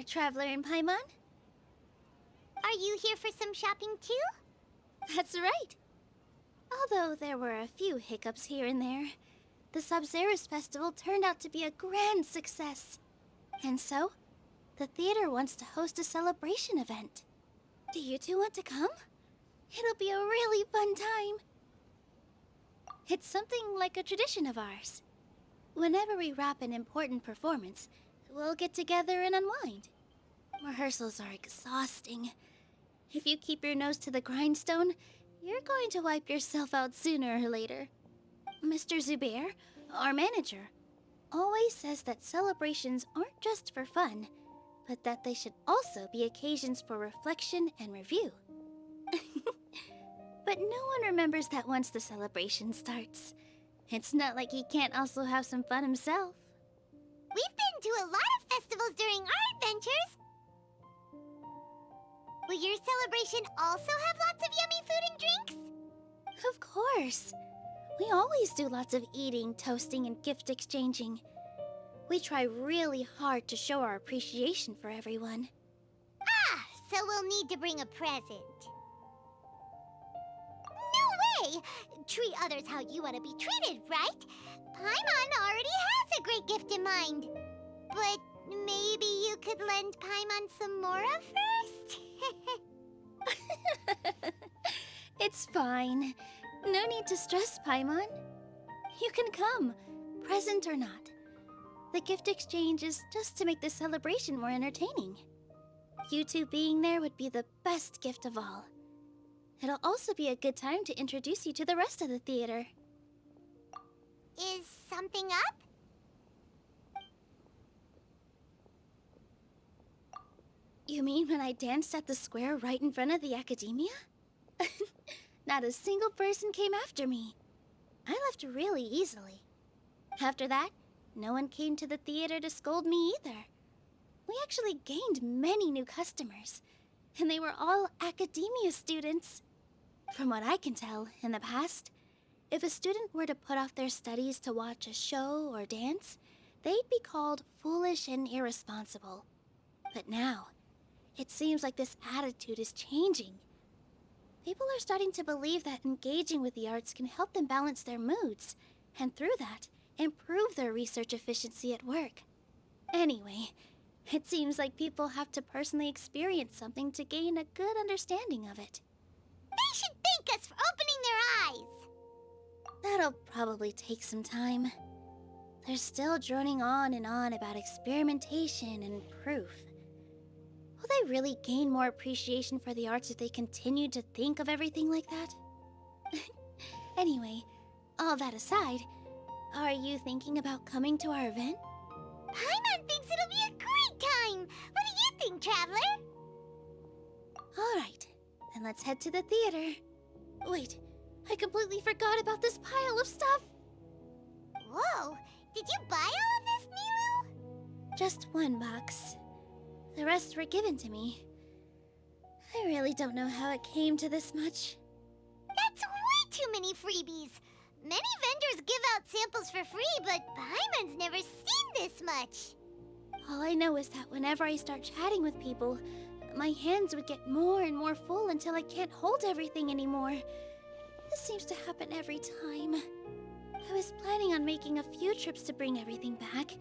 Traveler and Paimon. Are you here for some shopping too? That's right. Although there were a few hiccups here and there, the Sub-Zerus Festival turned out to be a grand success. And so, the theater wants to host a celebration event. Do you two want to come? It'll be a really fun time. It's something like a tradition of ours. Whenever we wrap an important performance, we'll get together and unwind. Rehearsals are exhausting. If you keep your nose to the grindstone, you're going to wipe yourself out sooner or later. Mr. Zubair, our manager, always says that celebrations aren't just for fun, but that they should also be occasions for reflection and review. But no one remembers that once the celebration starts. It's not like he can't also have some fun himself. We've been to a lot of festivals during our adventures. Will your celebration also have lots of yummy food and drinks? Of course. We always do lots of eating, toasting, and gift exchanging. We try really hard to show our appreciation for everyone. Ah, so we'll need to bring a present. No way! Treat others how you want to be treated, right? Paimon already has a great gift in mind. But maybe you could lend Paimon some Mora first? It's fine. No need to stress, Paimon. You can come, present or not. The gift exchange is just to make the celebration more entertaining. You two being there would be the best gift of all. It'll also be a good time to introduce you to the rest of the theater. Is something up? You mean when I danced at the square right in front of the academia? Not a single person came after me. I left really easily. After that, no one came to the theater to scold me either. We actually gained many new customers, and they were all academia students. From what I can tell, in the past, if a student were to put off their studies to watch a show or dance, they'd be called foolish and irresponsible. But now, it seems like this attitude is changing. People are starting to believe that engaging with the arts can help them balance their moods, and through that, improve their research efficiency at work. Anyway, it seems like people have to personally experience something to gain a good understanding of it. They should thank us for opening their eyes! That'll probably take some time. They're still droning on and on about experimentation and proof. Will they really gain more appreciation for the arts if they continue to think of everything like that? Anyway, all that aside, are you thinking about coming to our event? Paimon thinks it'll be a great time! What do you think, Traveler? Alright, then let's head to the theater. Wait, I completely forgot about this pile of stuff! Whoa, did you buy all of this, Nilou? Just one box. The rest were given to me. I really don't know how it came to this much. That's way too many freebies! Many vendors give out samples for free, but Paimon's never seen this much. All I know is that whenever I start chatting with people, my hands would get more and more full until I can't hold everything anymore. This seems to happen every time. I was planning on making a few trips to bring everything back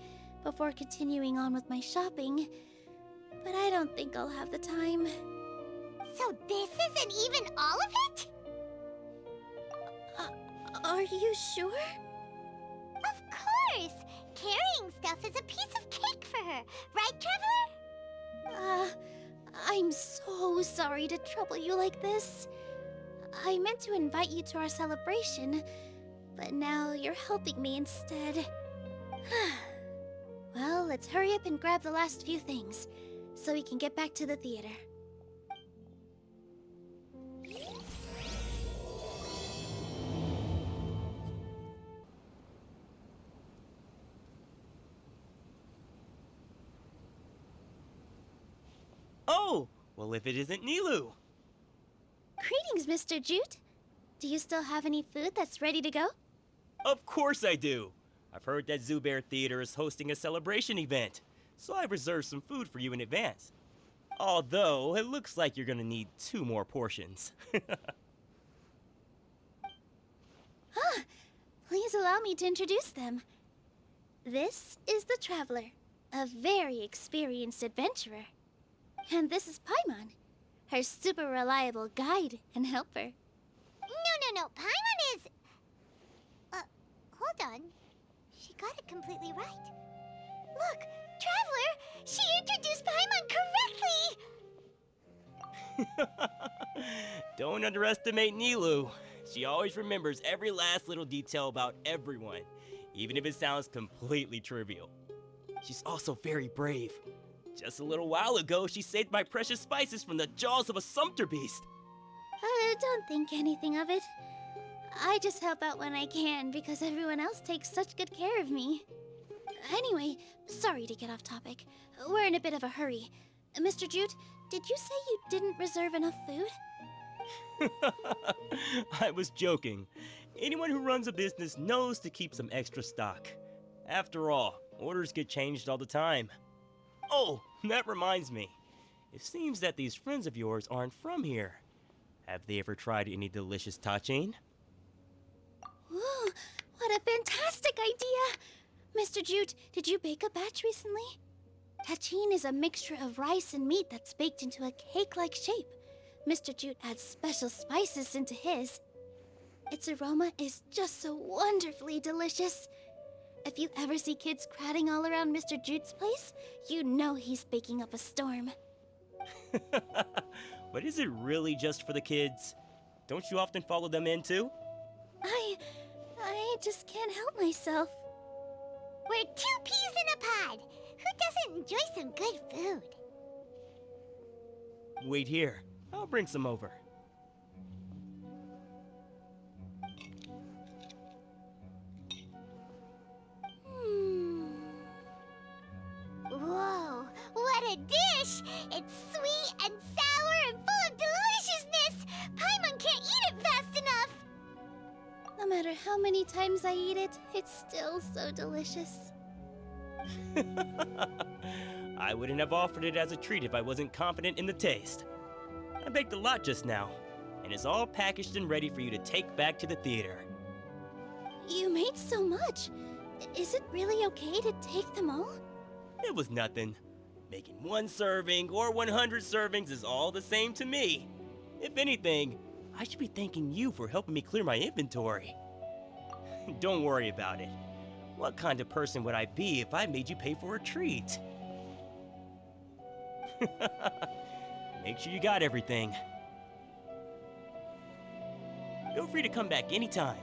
before continuing on with my shopping, but I don't think I'll have the time. So this isn't even all of it? Are you sure? Of course! Carrying stuff is a piece of cake for her, right, Traveler? I'm so sorry to trouble you like this. I meant to invite you to our celebration, but now you're helping me instead. Well, let's hurry up and grab the last few things, so we can get back to the theater. Oh! Well, if it isn't Nilou! Greetings, Mr. Jute. Do you still have any food that's ready to go? Of course I do! I've heard that Zubair Theater is hosting a celebration event. so I reserved some food for you in advance. Although, it looks like you're gonna need 2 more portions. Please allow me to introduce them. This is the Traveler, a very experienced adventurer. And this is Paimon, her super reliable guide and helper. No. Paimon is... hold on. She got it completely right. Look, Traveler! She introduced Paimon correctly! Don't underestimate Nilu. She always remembers every last little detail about everyone, even if it sounds completely trivial. She's also very brave. Just a little while ago, she saved my precious spices from the jaws of a sumpter beast. Don't think anything of it. I just help out when I can because everyone else takes such good care of me. Anyway, sorry to get off topic. We're in a bit of a hurry. Mr. Jute, did you say you didn't reserve enough food? I was joking. Anyone who runs a business knows to keep some extra stock. After all, orders get changed all the time. Oh, that reminds me. It seems that these friends of yours aren't from here. Have they ever tried any delicious tachin? Ooh, what a fantastic idea! Mr. Jute, did you bake a batch recently? Tachin is a mixture of rice and meat that's baked into a cake-like shape. Mr. Jute adds special spices into his. Its aroma is just so wonderfully delicious. If you ever see kids crowding all around Mr. Jute's place, you know he's baking up a storm. But is it really just for the kids? Don't you often follow them in too? I just can't help myself. We're 2 peas in a pod! Who doesn't enjoy some good food? Wait here. I'll bring some over. Whoa, what a dish! It's sweet and sour and full of deliciousness! Paimon can't eat it fast enough! No matter how many times I eat it, it's still so delicious. I wouldn't have offered it as a treat if I wasn't confident in the taste. I baked a lot just now, and it's all packaged and ready for you to take back to the theater. You made so much. Is it really okay to take them all? It was nothing. Making 1 serving or 100 servings is all the same to me. If anything, I should be thanking you for helping me clear my inventory. Don't worry about it. What kind of person would I be if I made you pay for a treat? Make sure you got everything. Feel free to come back anytime.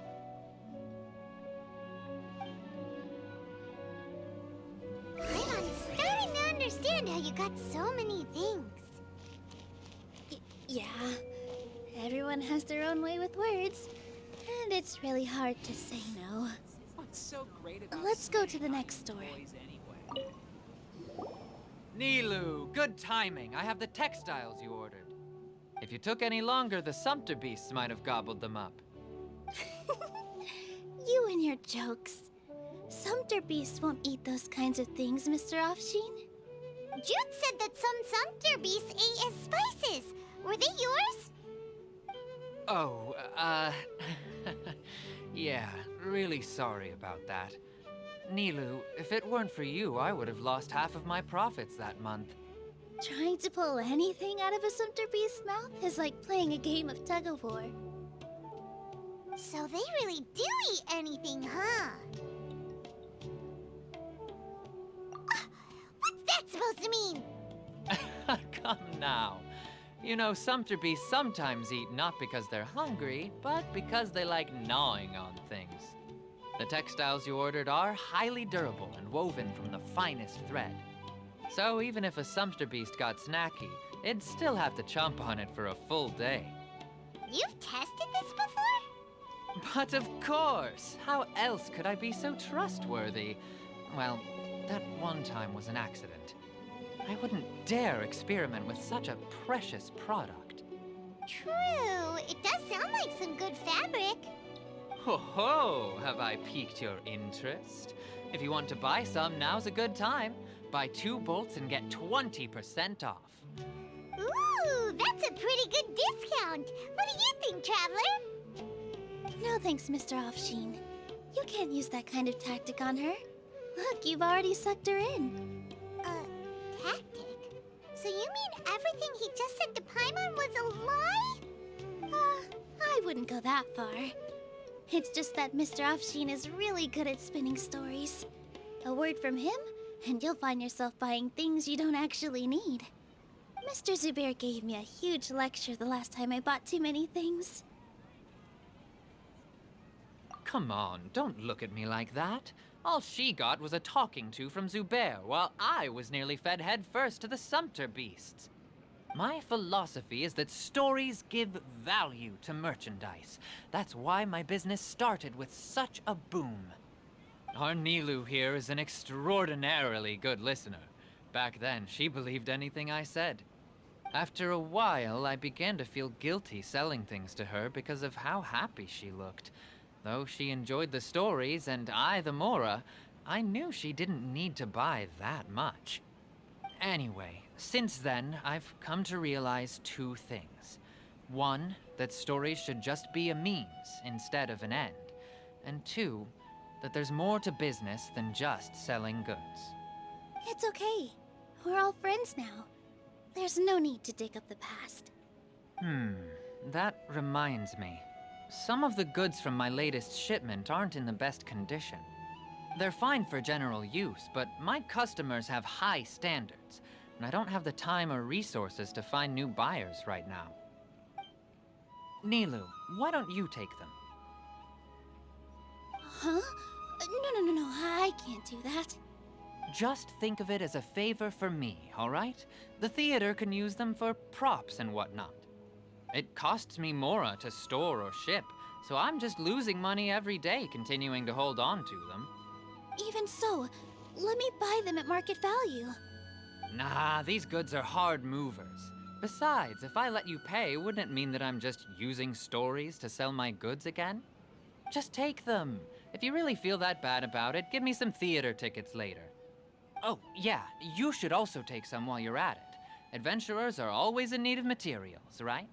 Paimon's starting to understand how you got so many things. Yeah. Everyone has their own way with words, and it's really hard to say no. What's so great about Let's go to the next store. boys anyway? Nilu, good timing. I have the textiles you ordered. If you took any longer, the sumpter beasts might have gobbled them up. You and your jokes. Sumpter beasts won't eat those kinds of things, Mr. Offsheen. Jute said that some sumpter beasts ate his spices. Were they yours? Oh, yeah, really sorry about that. Nilu, if it weren't for you, I would have lost half of my profits that month. Trying to pull anything out of a sumpter beast's mouth is like playing a game of tug-of-war. So they really do eat anything, huh? What's that supposed to mean? Come now. You know, sumpter beasts sometimes eat not because they're hungry, but because they like gnawing on things. The textiles you ordered are highly durable and woven from the finest thread. So even if a sumpter beast got snacky, it'd still have to chomp on it for a full day. You've tested this before? But of course! How else could I be so trustworthy? Well, that one time was an accident. I wouldn't dare experiment with such a precious product. True. It does sound like some good fabric. Ho ho! Have I piqued your interest? If you want to buy some, now's a good time. Buy 2 bolts and get 20% off. Ooh, that's a pretty good discount. What do you think, Traveler? No thanks, Mr. Offsheen. You can't use that kind of tactic on her. Look, you've already sucked her in. Tactic? So you mean everything he just said to Paimon was a lie? I wouldn't go that far. It's just that Mr. Offsheen is really good at spinning stories. A word from him, and you'll find yourself buying things you don't actually need. Mr. Zubair gave me a huge lecture the last time I bought too many things. Come on, don't look at me like that. All she got was a talking to from Zubair, while I was nearly fed headfirst to the Sumpter beasts. My philosophy is that stories give value to merchandise. That's why my business started with such a boom. Our Nilu here is an extraordinarily good listener. Back then, she believed anything I said. After a while, I began to feel guilty selling things to her because of how happy she looked. Though she enjoyed the stories and I the Mora, I knew she didn't need to buy that much. Anyway, since then, I've come to realize 2 things. 1, that stories should just be a means instead of an end. And 2, that there's more to business than just selling goods. It's okay. We're all friends now. There's no need to dig up the past. That reminds me. Some of the goods from my latest shipment aren't in the best condition. They're fine for general use, but my customers have high standards, and I don't have the time or resources to find new buyers right now. Nilu, why don't you take them? Huh? No, I can't do that. Just think of it as a favor for me, all right? The theater can use them for props and whatnot. It costs me Mora to store or ship, so I'm just losing money every day continuing to hold on to them. Even so, let me buy them at market value. Nah, these goods are hard movers. Besides, if I let you pay, wouldn't it mean that I'm just using stories to sell my goods again? Just take them. If you really feel that bad about it, give me some theater tickets later. Oh, yeah, you should also take some while you're at it. Adventurers are always in need of materials, right?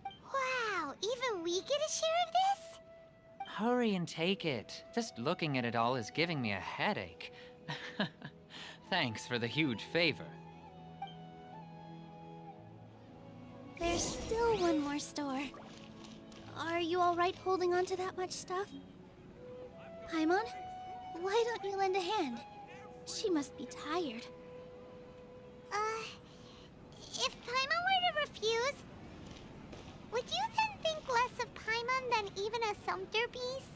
Wow, even we get a share of this? Hurry and take it. Just looking at it all is giving me a headache. Thanks for the huge favor. There's still one more store. Are you all right holding on to that much stuff? Paimon, why don't you lend a hand? She must be tired. If Paimon were to refuse, would you then think less of Paimon than even a Sumpter beast?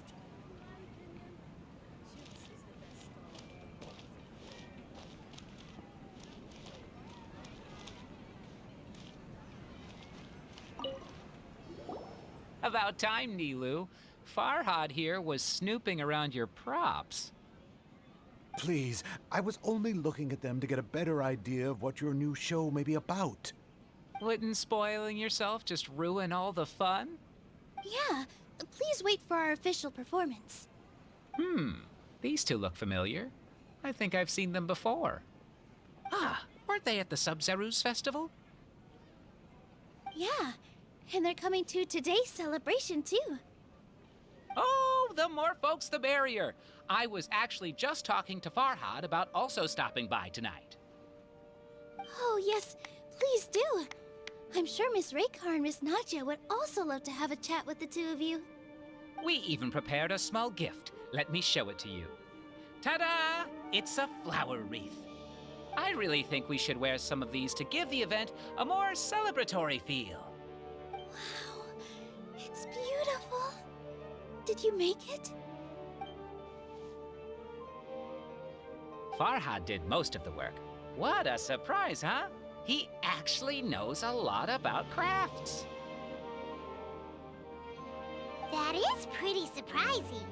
About time, Nilu. Farhad here was snooping around your props. Please, I was only looking at them to get a better idea of what your new show may be about. Wouldn't spoiling yourself just ruin all the fun? Yeah, please wait for our official performance. These two look familiar. I think I've seen them before. Ah, weren't they at the Sub-Zerus festival? Yeah, and they're coming to today's celebration too. Oh, the more folks the merrier. I was actually just talking to Farhad about also stopping by tonight. Oh yes, please do. I'm sure Miss Raykar and Miss Nadja would also love to have a chat with the two of you. We even prepared a small gift. Let me show it to you. Ta-da! It's a flower wreath. I really think we should wear some of these to give the event a more celebratory feel. Wow, it's beautiful. Did you make it? Farhad did most of the work. What a surprise, huh? He actually knows a lot about crafts. That is pretty surprising.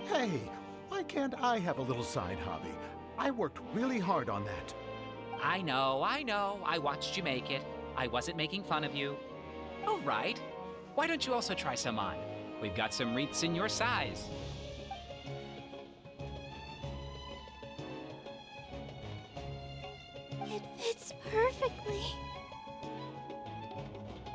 Hey, why can't I have a little side hobby? I worked really hard on that. I know. I watched you make it. I wasn't making fun of you. Oh, right. Why don't you also try some on? We've got some wreaths in your size. It's perfectly.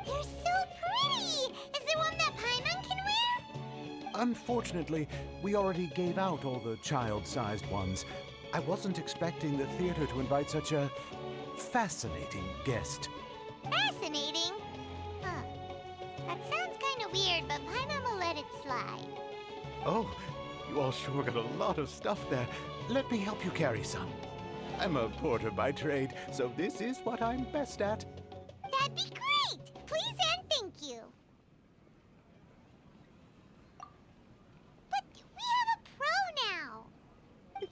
They're so pretty! Is there one that Paimon can wear? Unfortunately, we already gave out all the child-sized ones. I wasn't expecting the theater to invite such a fascinating guest. Fascinating. Huh. That sounds kind of weird, but Paimon will let it slide. Oh, you all sure got a lot of stuff there. Let me help you carry some. I'm a porter by trade, so this is what I'm best at. That'd be great! Please and thank you. But we have a pro now.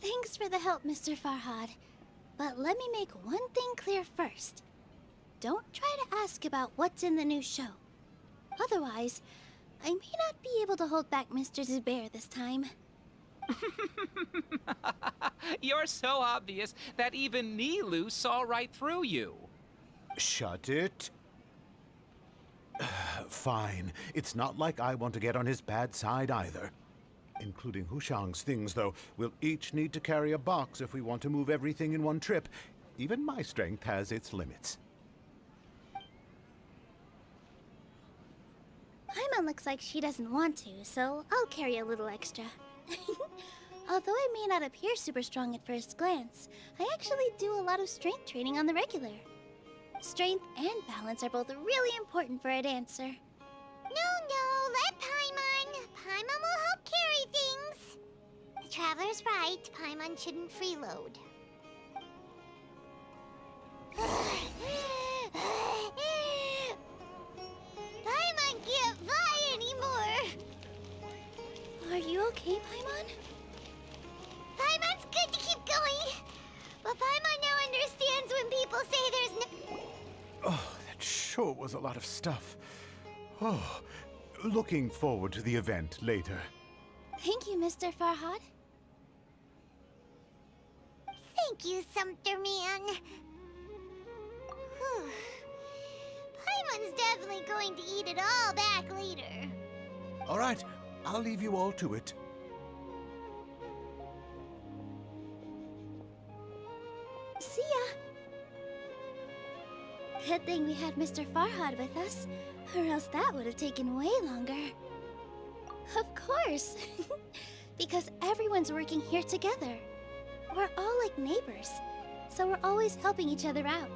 Thanks for the help, Mr. Farhad. But let me make one thing clear first. Don't try to ask about what's in the new show. Otherwise, I may not be able to hold back Mr. Zubair this time. You're so obvious that even Nilu saw right through you. Shut it. Fine. It's not like I want to get on his bad side either. Including Hushang's things, though. We'll each need to carry a box if we want to move everything in one trip. Even my strength has its limits. Paimon looks like she doesn't want to, so I'll carry a little extra. Although I may not appear super strong at first glance, I actually do a lot of strength training on the regular. Strength and balance are both really important for a dancer. No, let Paimon. Paimon will help carry things. The Traveler's right. Paimon shouldn't freeload. Paimon can't fly anymore. Are you okay, Paimon? Paimon's good to keep going. But Paimon now understands when people say there's no... Oh, that sure was a lot of stuff. Oh, looking forward to the event later. Thank you, Mr. Farhad. Thank you, Sumpter Man. Whew. Paimon's definitely going to eat it all back later. All right, I'll leave you all to it. See ya. Good thing we had Mr. Farhad with us, or else that would have taken way longer. Of course! Because everyone's working here together. We're all like neighbors, so we're always helping each other out.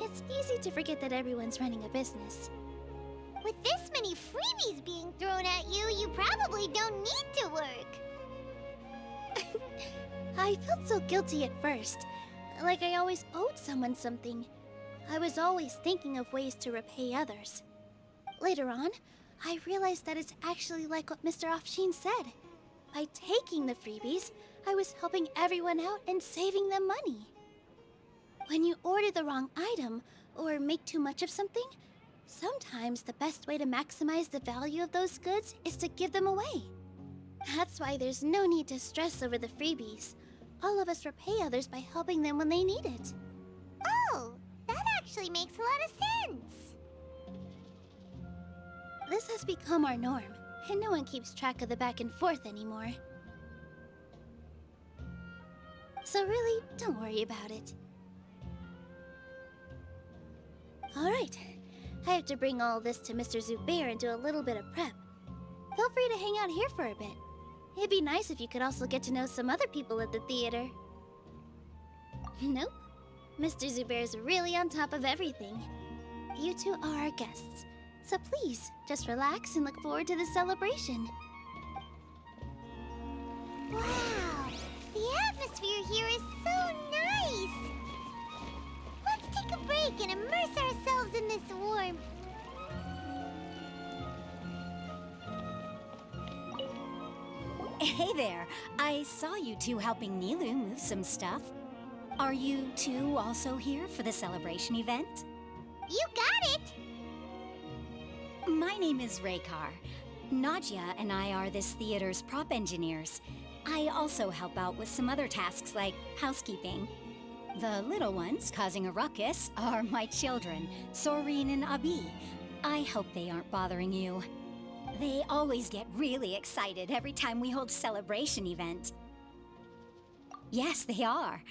It's easy to forget that everyone's running a business. With this many freebies being thrown at you, you probably don't need to work. I felt so guilty at first, like I always owed someone something. I was always thinking of ways to repay others. Later on, I realized that it's actually like what Mr. Afshin said. By taking the freebies, I was helping everyone out and saving them money. When you order the wrong item, or make too much of something, sometimes the best way to maximize the value of those goods is to give them away. That's why there's no need to stress over the freebies. All of us repay others by helping them when they need it. Oh, that actually makes a lot of sense. This has become our norm, and no one keeps track of the back and forth anymore. So really, don't worry about it. Alright, I have to bring all this to Mr. Zubair and do a little bit of prep. Feel free to hang out here for a bit. It'd be nice if you could also get to know some other people at the theater. Nope. Mr. Zubair's really on top of everything. You two are our guests, so please, just relax and look forward to the celebration. Wow, the atmosphere here is so nice. Let's take a break and immerse ourselves in this warmth. Hey there. I saw you two helping Nilu move some stuff. Are you two also here for the celebration event? You got it! My name is Raykar. Nadia and I are this theater's prop engineers. I also help out with some other tasks like housekeeping. The little ones causing a ruckus are my children, Soreen and Abi. I hope they aren't bothering you. They always get really excited every time we hold a celebration event. Yes, they are.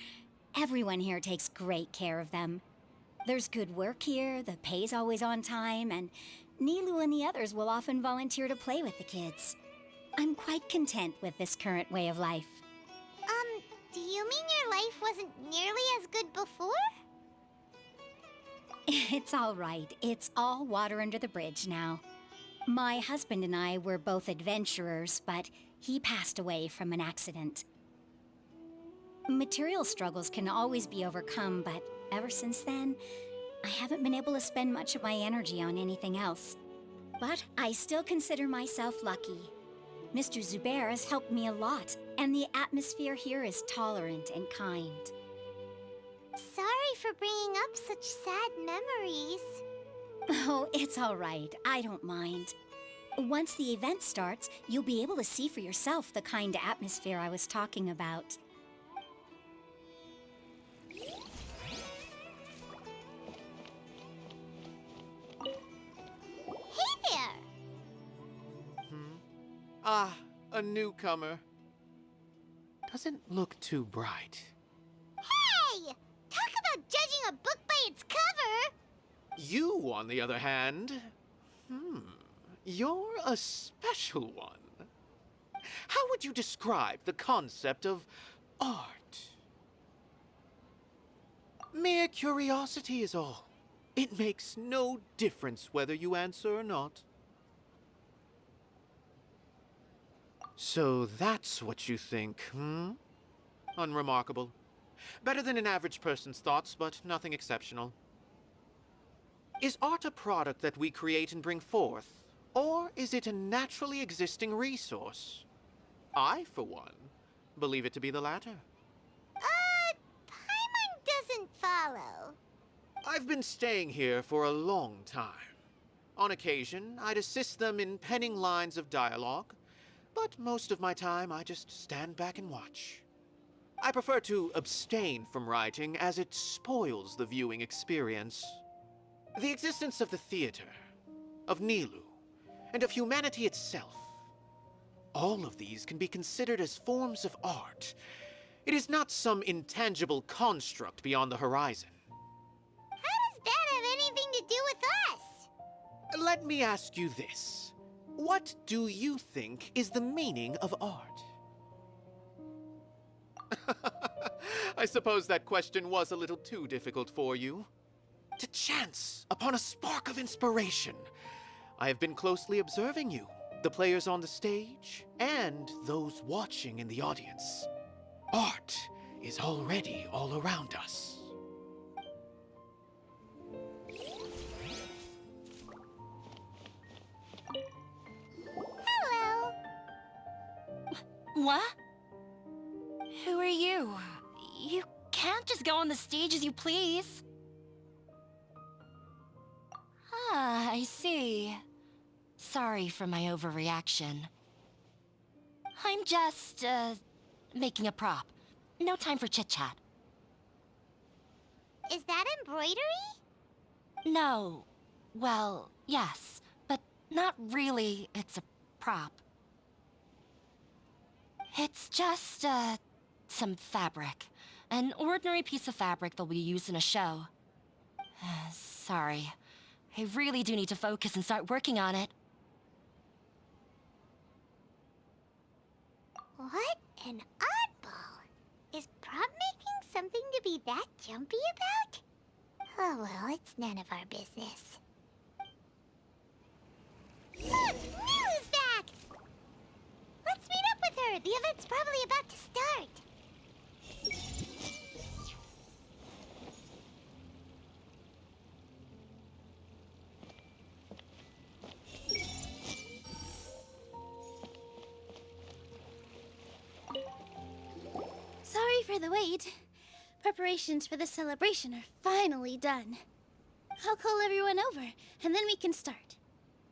Everyone here takes great care of them. There's good work here, the pay's always on time, and Nilu and the others will often volunteer to play with the kids. I'm quite content with this current way of life. Do you mean your life wasn't nearly as good before? It's all right. It's all water under the bridge now. My husband and I were both adventurers, but he passed away from an accident. Material struggles can always be overcome, but ever since then, I haven't been able to spend much of my energy on anything else. But I still consider myself lucky. Mr. Zubair has helped me a lot, and the atmosphere here is tolerant and kind. Sorry for bringing up such sad memories. Oh, it's all right. I don't mind. Once the event starts, you'll be able to see for yourself the kind of atmosphere I was talking about. Hey there! Ah, a newcomer. Doesn't look too bright. Hey! Talk about judging a book by its cover! You, on the other hand, you're a special one. How would you describe the concept of art? Mere curiosity is all. It makes no difference whether you answer or not. So that's what you think, Unremarkable. Better than an average person's thoughts, but nothing exceptional. Is art a product that we create and bring forth, or is it a naturally existing resource? I, for one, believe it to be the latter. Paimon doesn't follow. I've been staying here for a long time. On occasion, I'd assist them in penning lines of dialogue, but most of my time I just stand back and watch. I prefer to abstain from writing as it spoils the viewing experience. The existence of the theater, of Nilu, and of humanity itself. All of these can be considered as forms of art. It is not some intangible construct beyond the horizon. How does that have anything to do with us? Let me ask you this. What do you think is the meaning of art? I suppose that question was a little too difficult for you. To chance upon a spark of inspiration. I have been closely observing you, the players on the stage, and those watching in the audience. Art is already all around us. Hello. What? Who are you? You can't just go on the stage as you please. Ah, I see. Sorry for my overreaction. I'm just, making a prop. No time for chit-chat. Is that embroidery? No. Well, yes, but not really. It's a prop. It's just, some fabric. An ordinary piece of fabric that we use in a show. Sorry. I really do need to focus and start working on it. What an oddball. Is prop making something to be that jumpy about? Oh well, it's none of our business. Look! Nilu's back! Let's meet up with her. The event's probably about to start. Sorry for the wait. Preparations for the celebration are finally done. I'll call everyone over, and then we can start.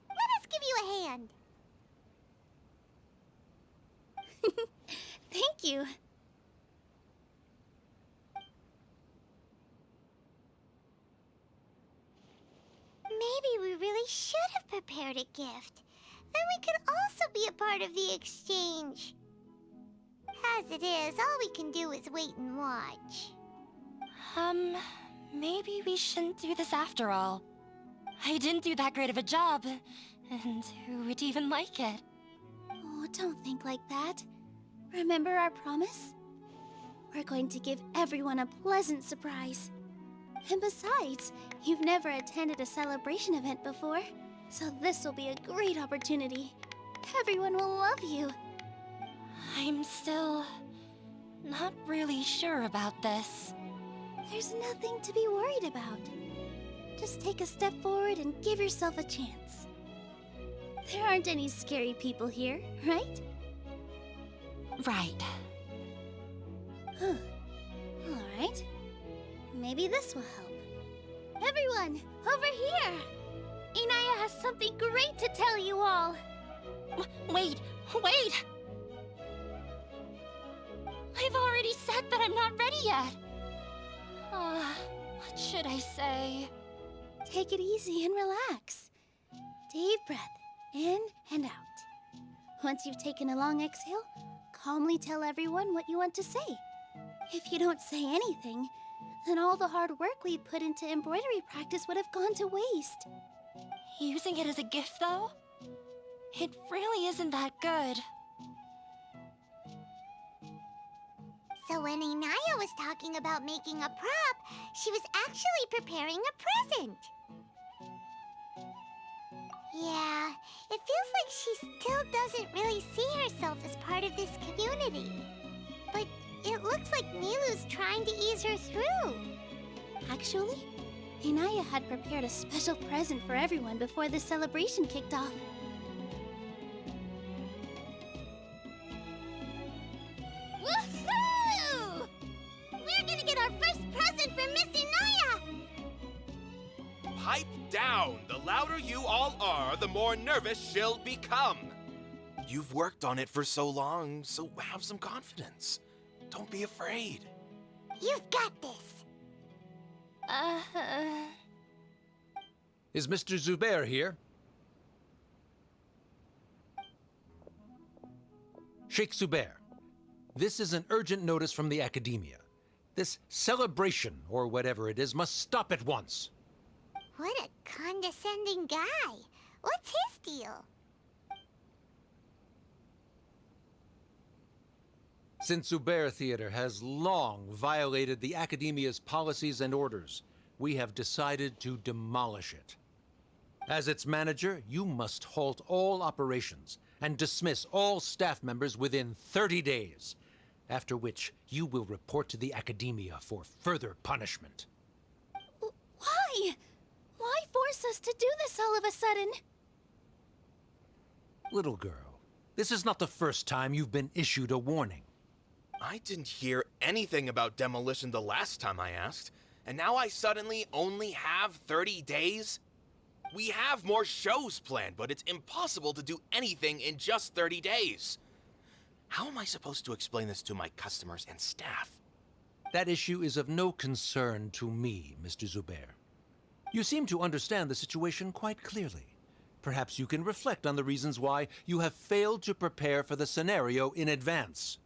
Let us give you a hand. Thank you. Maybe we really should have prepared a gift. Then we could also be a part of the exchange. As it is, all we can do is wait and watch. Maybe we shouldn't do this after all. I didn't do that great of a job, and who would even like it? Oh, don't think like that. Remember our promise? We're going to give everyone a pleasant surprise. And besides, you've never attended a celebration event before, so this will be a great opportunity. Everyone will love you. I'm still not really sure about this. There's nothing to be worried about. Just take a step forward and give yourself a chance. There aren't any scary people here, right? Right. Huh. All right. Maybe this will help. Everyone, over here! Inaya has something great to tell you all. Wait! I've already said that I'm not ready yet. What should I say? Take it easy and relax. Deep breath, in and out. Once you've taken a long exhale, calmly tell everyone what you want to say. If you don't say anything, then all the hard work we put into embroidery practice would have gone to waste. Using it as a gift, though? It really isn't that good. So when Inaya was talking about making a prop, she was actually preparing a present. Yeah, it feels like she still doesn't really see herself as part of this community. But it looks like Nilu's trying to ease her through. Actually, Inaya had prepared a special present for everyone before the celebration kicked off. Woohoo! We're gonna get our first present from Miss Inaya! Pipe down! The louder you all are, the more nervous she'll become. You've worked on it for so long, so have some confidence. Don't be afraid. You've got this. Is Mr. Zubair here? Sheikh Zubair, this is an urgent notice from the Academia. This celebration, or whatever it is, must stop at once. What a condescending guy. What's his deal? Since Zubair Theater has long violated the Academia's policies and orders, we have decided to demolish it. As its manager, you must halt all operations and dismiss all staff members within 30 days, after which you will report to the Academia for further punishment. Why? Why force us to do this all of a sudden? Little girl, this is not the first time you've been issued a warning. I didn't hear anything about demolition the last time I asked, and now I suddenly only have 30 days? We have more shows planned, but it's impossible to do anything in just 30 days. How am I supposed to explain this to my customers and staff? That issue is of no concern to me, Mr. Zubair. You seem to understand the situation quite clearly. Perhaps you can reflect on the reasons why you have failed to prepare for the scenario in advance.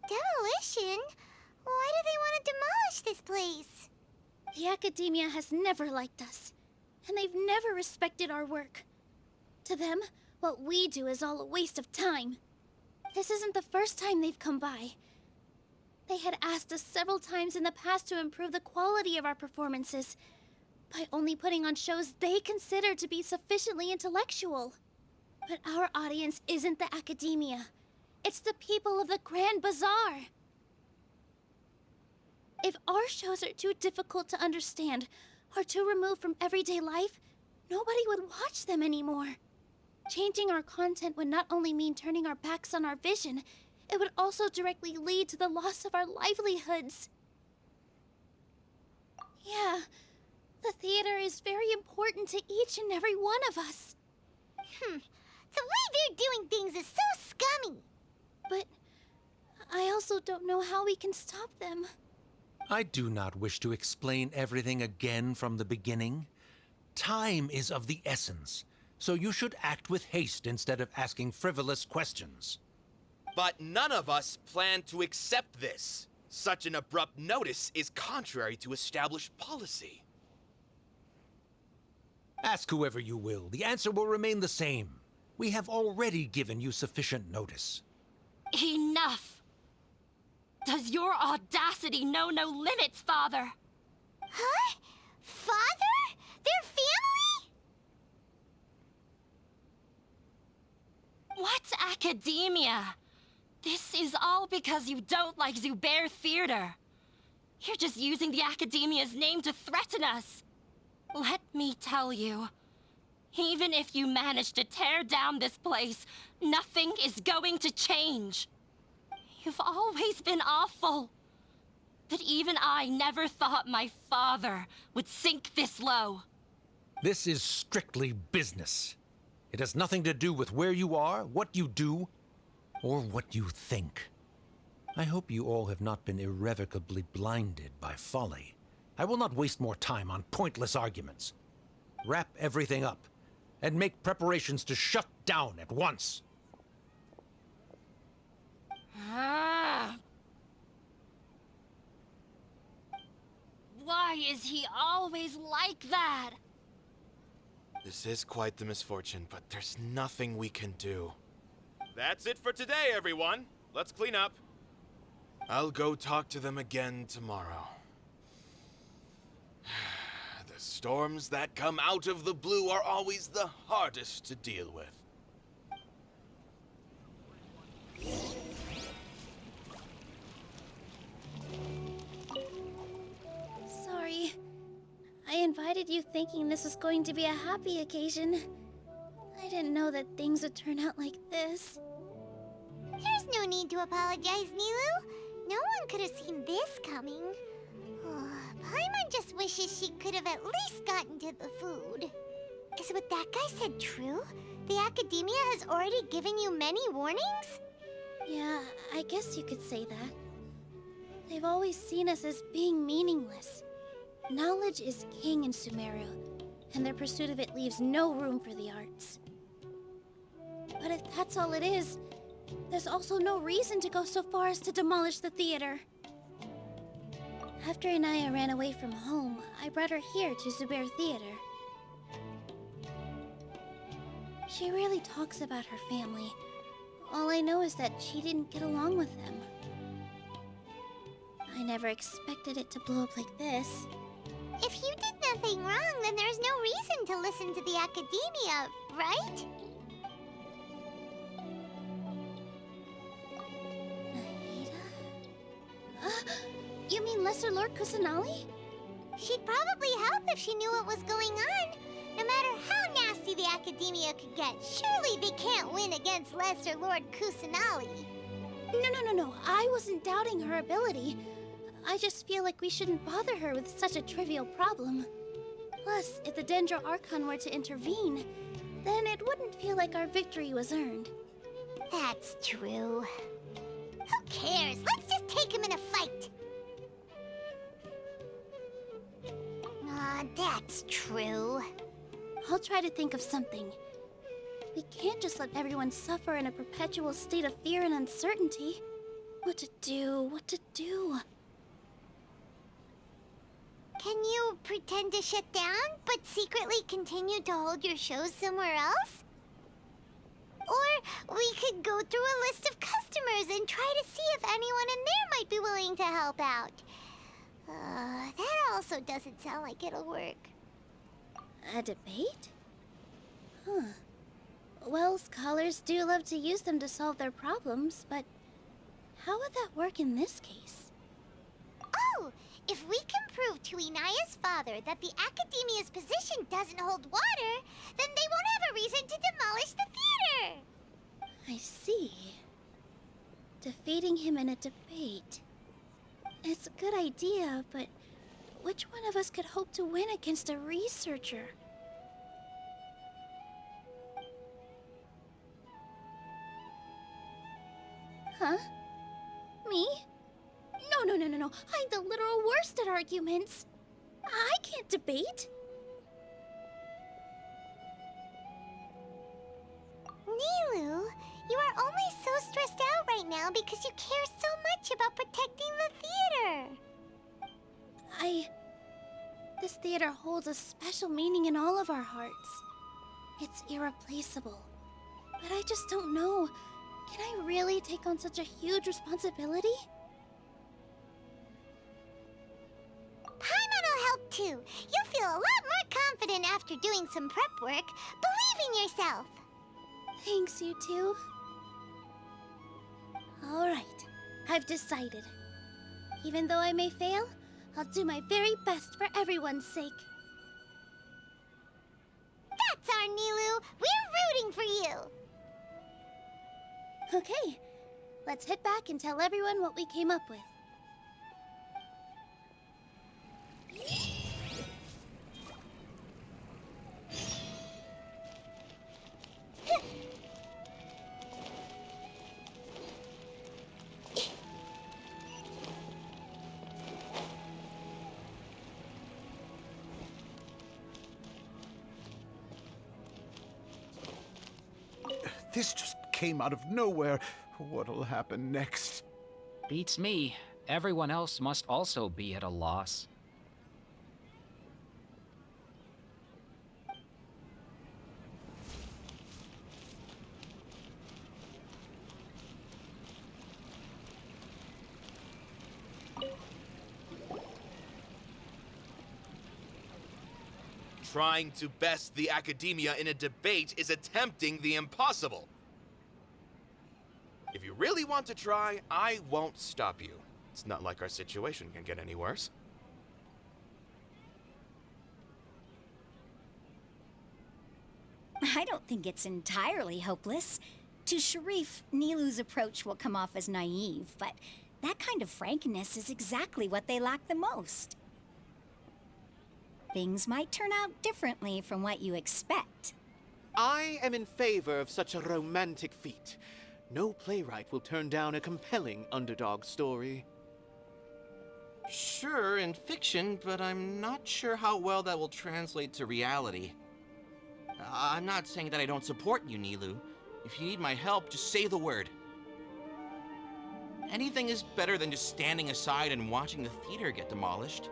Demolition? Why do they want to demolish this place? The Academia has never liked us, and they've never respected our work. To them, what we do is all a waste of time. This isn't the first time they've come by. They had asked us several times in the past to improve the quality of our performances by only putting on shows they consider to be sufficiently intellectual. But our audience isn't the Academia. It's the people of the Grand Bazaar. If our shows are too difficult to understand or too removed from everyday life, nobody would watch them anymore. Changing our content would not only mean turning our backs on our vision, it would also directly lead to the loss of our livelihoods. Yeah, the theater is very important to each and every one of us. The way they're doing things is so scummy. But I also don't know how we can stop them. I do not wish to explain everything again from the beginning. Time is of the essence, so you should act with haste instead of asking frivolous questions. But none of us plan to accept this. Such an abrupt notice is contrary to established policy. Ask whoever you will. The answer will remain the same. We have already given you sufficient notice. Enough! Does your audacity know no limits, Father? Huh? Father? Their family? What's academia? This is all because you don't like Zubair Theater. You're just using the Academia's name to threaten us. Let me tell you, even if you manage to tear down this place, nothing is going to change. You've always been awful. But even I never thought my father would sink this low. This is strictly business. It has nothing to do with where you are, what you do, or what you think. I hope you all have not been irrevocably blinded by folly. I will not waste more time on pointless arguments. Wrap everything up, and make preparations to shut down at once. Why is he always like that? This is quite the misfortune, but there's nothing we can do. That's it for today, everyone. Let's clean up. I'll go talk to them again tomorrow. The storms that come out of the blue are always the hardest to deal with. Sorry. I invited you thinking this was going to be a happy occasion. I didn't know that things would turn out like this. There's no need to apologize, Nilu. No one could have seen this coming. Paimon just wishes she could have at least gotten to the food. Is what that guy said true? The Academia has already given you many warnings? Yeah, I guess you could say that. They've always seen us as being meaningless. Knowledge is king in Sumeru, and their pursuit of it leaves no room for the arts. But if that's all it is, there's also no reason to go so far as to demolish the theater. After Inaya ran away from home, I brought her here to Zubair Theater. She rarely talks about her family. All I know is that she didn't get along with them. I never expected it to blow up like this. If you did nothing wrong, then there's no reason to listen to the Academia, right? You mean Lesser Lord Kusanali? She'd probably help if she knew what was going on. No matter how nasty the Academia could get, surely they can't win against Lesser Lord Kusanali. No. I wasn't doubting her ability. I just feel like we shouldn't bother her with such a trivial problem. Plus, if the Dendro Archon were to intervene, then it wouldn't feel like our victory was earned. That's true. Who cares? Let's just take him in a fight. That's true. I'll try to think of something. We can't just let everyone suffer in a perpetual state of fear and uncertainty. What to do? Can you pretend to shut down, but secretly continue to hold your shows somewhere else? Or we could go through a list of customers and try to see if anyone in there might be willing to help out. That also doesn't sound like it'll work. A debate? Huh. Well, scholars do love to use them to solve their problems, but how would that work in this case? Oh! If we can prove to Inaya's father that the Academia's position doesn't hold water, then they won't have a reason to demolish the theater! I see. Defeating him in a debate. It's a good idea, but which one of us could hope to win against a researcher? Huh? Me? No. I'm the literal worst at arguments. I can't debate. Nilu, you are only so stressed out right now now because you care so much about protecting the theater. This theater holds a special meaning in all of our hearts. It's irreplaceable. But I just don't know. Can I really take on such a huge responsibility? Paimon will help too. You'll feel a lot more confident after doing some prep work. Believe in yourself. Thanks, you two. Alright, I've decided. Even though I may fail, I'll do my very best for everyone's sake. That's our Nilu. We're rooting for you. Okay, let's head back and tell everyone what we came up with. This just came out of nowhere. What'll happen next? Beats me. Everyone else must also be at a loss. Trying to best the academia in a debate is attempting the impossible. If you really want to try, I won't stop you. It's not like our situation can get any worse. I don't think it's entirely hopeless. To Sharif, Nilu's approach will come off as naive, but that kind of frankness is exactly what they lack the most. Things might turn out differently from what you expect. I am in favor of such a romantic feat. No playwright will turn down a compelling underdog story. Sure, in fiction, but I'm not sure how well that will translate to reality. I'm not saying that I don't support you, Nilu. If you need my help, just say the word. Anything is better than just standing aside and watching the theater get demolished.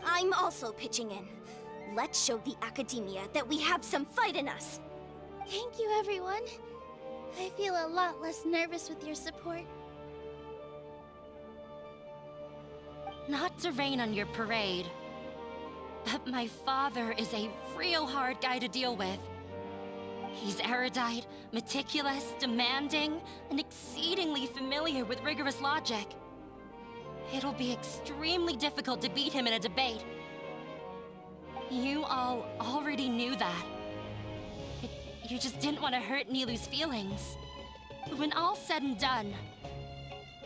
I'm also pitching in. Let's show the academia that we have some fight in us. Thank you, everyone. I feel a lot less nervous with your support. Not to rain on your parade, but my father is a real hard guy to deal with. He's erudite, meticulous, demanding, and exceedingly familiar with rigorous logic. It'll be extremely difficult to beat him in a debate. You all already knew that. You just didn't want to hurt Nilu's feelings. But when all's said and done,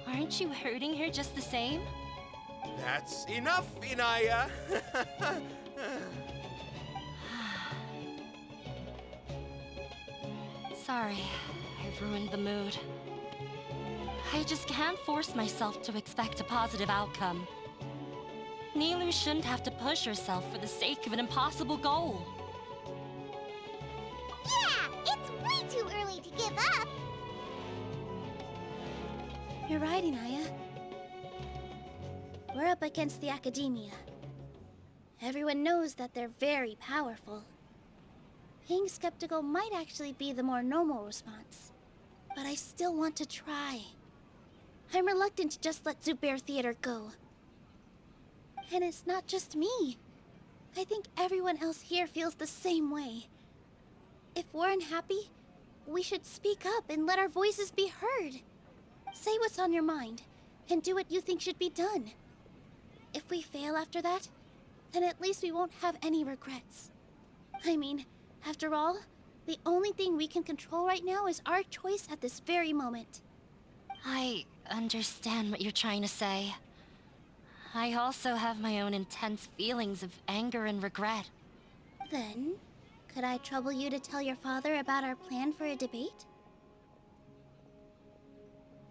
aren't you hurting her just the same? That's enough, Inaya! Sorry, I've ruined the mood. I just can't force myself to expect a positive outcome. Nilu shouldn't have to push herself for the sake of an impossible goal. Yeah, it's way too early to give up. You're right, Inaya. We're up against the academia. Everyone knows that they're very powerful. Being skeptical might actually be the more normal response. But I still want to try. I'm reluctant to just let Zubair Theater go. And it's not just me. I think everyone else here feels the same way. If we're unhappy, we should speak up and let our voices be heard. Say what's on your mind, and do what you think should be done. If we fail after that, then at least we won't have any regrets. I mean, after all, the only thing we can control right now is our choice at this very moment. I understand what you're trying to say. I also have my own intense feelings of anger and regret. Then, could I trouble you to tell your father about our plan for a debate?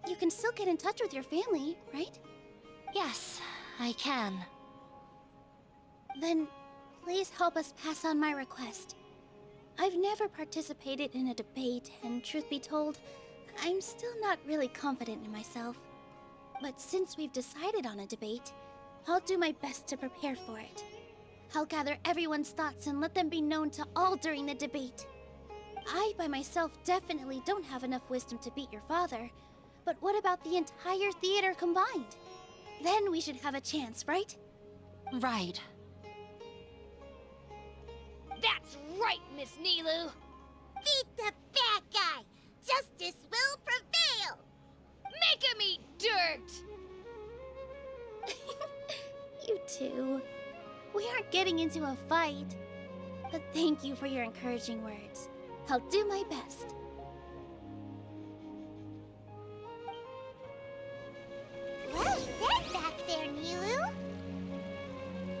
You can still get in touch with your family, right? Yes, I can. Then, please help us pass on my request. I've never participated in a debate, and truth be told, I'm still not really confident in myself. But since we've decided on a debate, I'll do my best to prepare for it. I'll gather everyone's thoughts and let them be known to all during the debate. I, by myself, definitely don't have enough wisdom to beat your father. But what about the entire theater combined? Then we should have a chance, right? Right. That's right, Miss Nilu! Beat the bad guy! Justice will prevail! Make him eat dirt! You two. We aren't getting into a fight. But thank you for your encouraging words. I'll do my best. Well said back there, Nilu.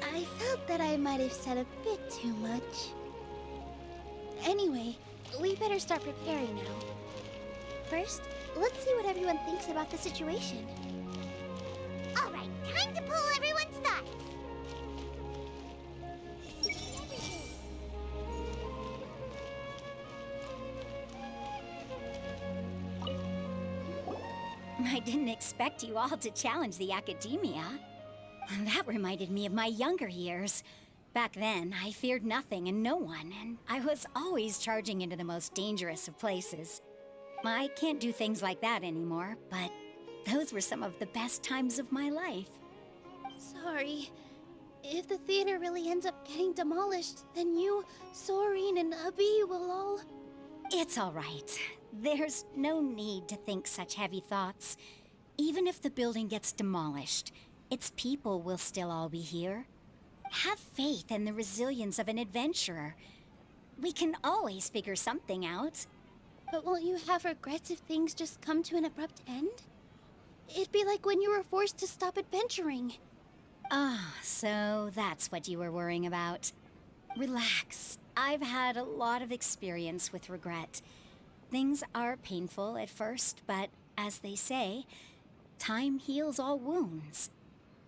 I felt that I might have said a bit too much. Anyway, we better start preparing now. First, let's see what everyone thinks about the situation. All right, time to pull everyone's thoughts. I didn't expect you all to challenge the academia. That reminded me of my younger years. Back then, I feared nothing and no one, and I was always charging into the most dangerous of places. I can't do things like that anymore, but those were some of the best times of my life. Sorry. If the theater really ends up getting demolished, then you, Soren, and Abi will all... It's all right. There's no need to think such heavy thoughts. Even if the building gets demolished, its people will still all be here. Have faith in the resilience of an adventurer. We can always figure something out. But won't you have regrets if things just come to an abrupt end? It'd be like when you were forced to stop adventuring. Ah, so that's what you were worrying about. Relax. I've had a lot of experience with regret. Things are painful at first, but as they say, time heals all wounds.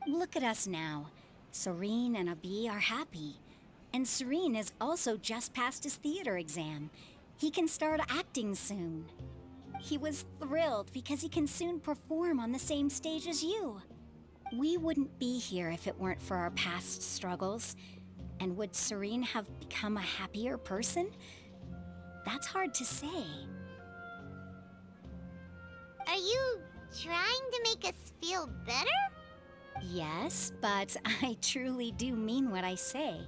Look at us now. Serene and Abi are happy. And Serene has also just passed his theater exam. He can start acting soon. He was thrilled because he can soon perform on the same stage as you. We wouldn't be here if it weren't for our past struggles. And would Serene have become a happier person? That's hard to say. Are you trying to make us feel better? Yes, but I truly do mean what I say.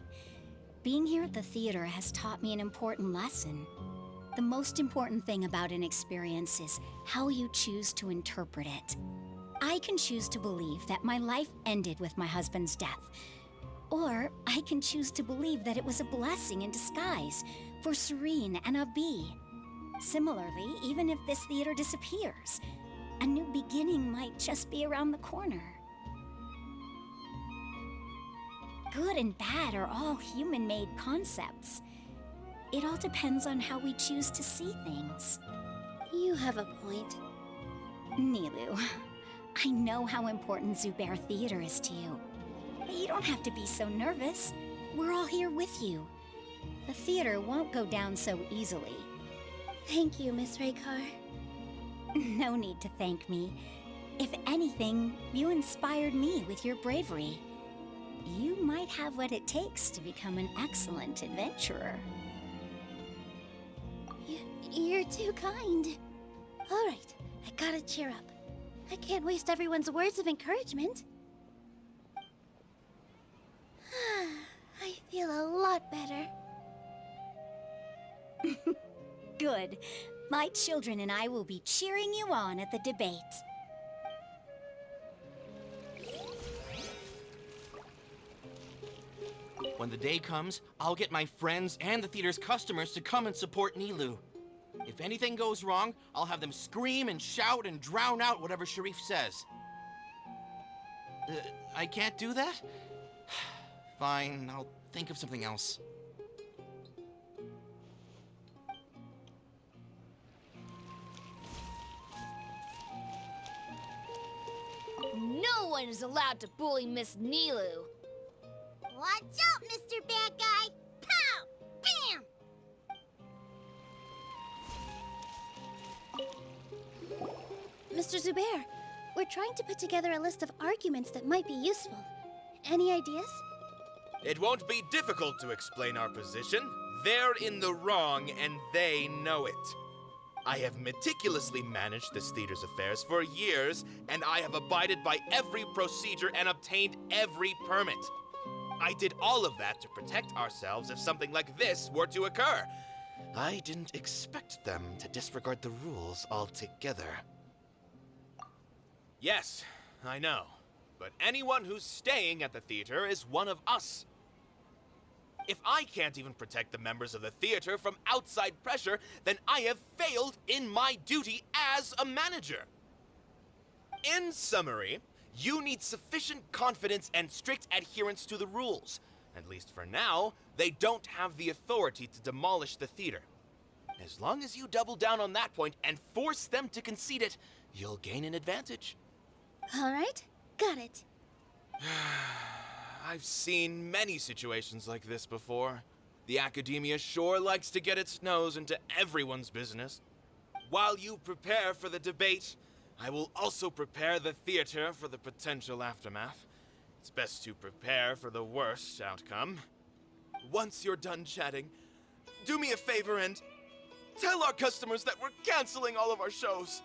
Being here at the theater has taught me an important lesson. The most important thing about an experience is how you choose to interpret it. I can choose to believe that my life ended with my husband's death. Or I can choose to believe that it was a blessing in disguise for Serene and Abi. Similarly, even if this theater disappears, a new beginning might just be around the corner. Good and bad are all human-made concepts. It all depends on how we choose to see things. You have a point. Nilu, I know how important Zubair Theater is to you. But you don't have to be so nervous. We're all here with you. The theater won't go down so easily. Thank you, Miss Raykar. No need to thank me. If anything, you inspired me with your bravery. You might have what it takes to become an excellent adventurer. You're too kind. All right, I gotta cheer up. I can't waste everyone's words of encouragement. I feel a lot better. Good. My children and I will be cheering you on at the debate. When the day comes, I'll get my friends and the theater's customers to come and support Nilu. If anything goes wrong, I'll have them scream and shout and drown out whatever Sharif says. I can't do that? Fine, I'll think of something else. No one is allowed to bully Miss Nilu. Watch out, Mr. Bad Guy! Pow! Bam! Mr. Zubair. We're trying to put together a list of arguments that might be useful. Any ideas? It won't be difficult to explain our position. They're in the wrong, and they know it. I have meticulously managed this theater's affairs for years, and I have abided by every procedure and obtained every permit. I did all of that to protect ourselves if something like this were to occur. I didn't expect them to disregard the rules altogether. Yes, I know. But anyone who's staying at the theater is one of us. If I can't even protect the members of the theater from outside pressure, then I have failed in my duty as a manager. In summary, you need sufficient confidence and strict adherence to the rules. At least for now, they don't have the authority to demolish the theater. As long as you double down on that point and force them to concede it, you'll gain an advantage. All right, got it. I've seen many situations like this before. The academia sure likes to get its nose into everyone's business. While you prepare for the debate, I will also prepare the theater for the potential aftermath. It's best to prepare for the worst outcome. Once you're done chatting, do me a favor and tell our customers that we're canceling all of our shows.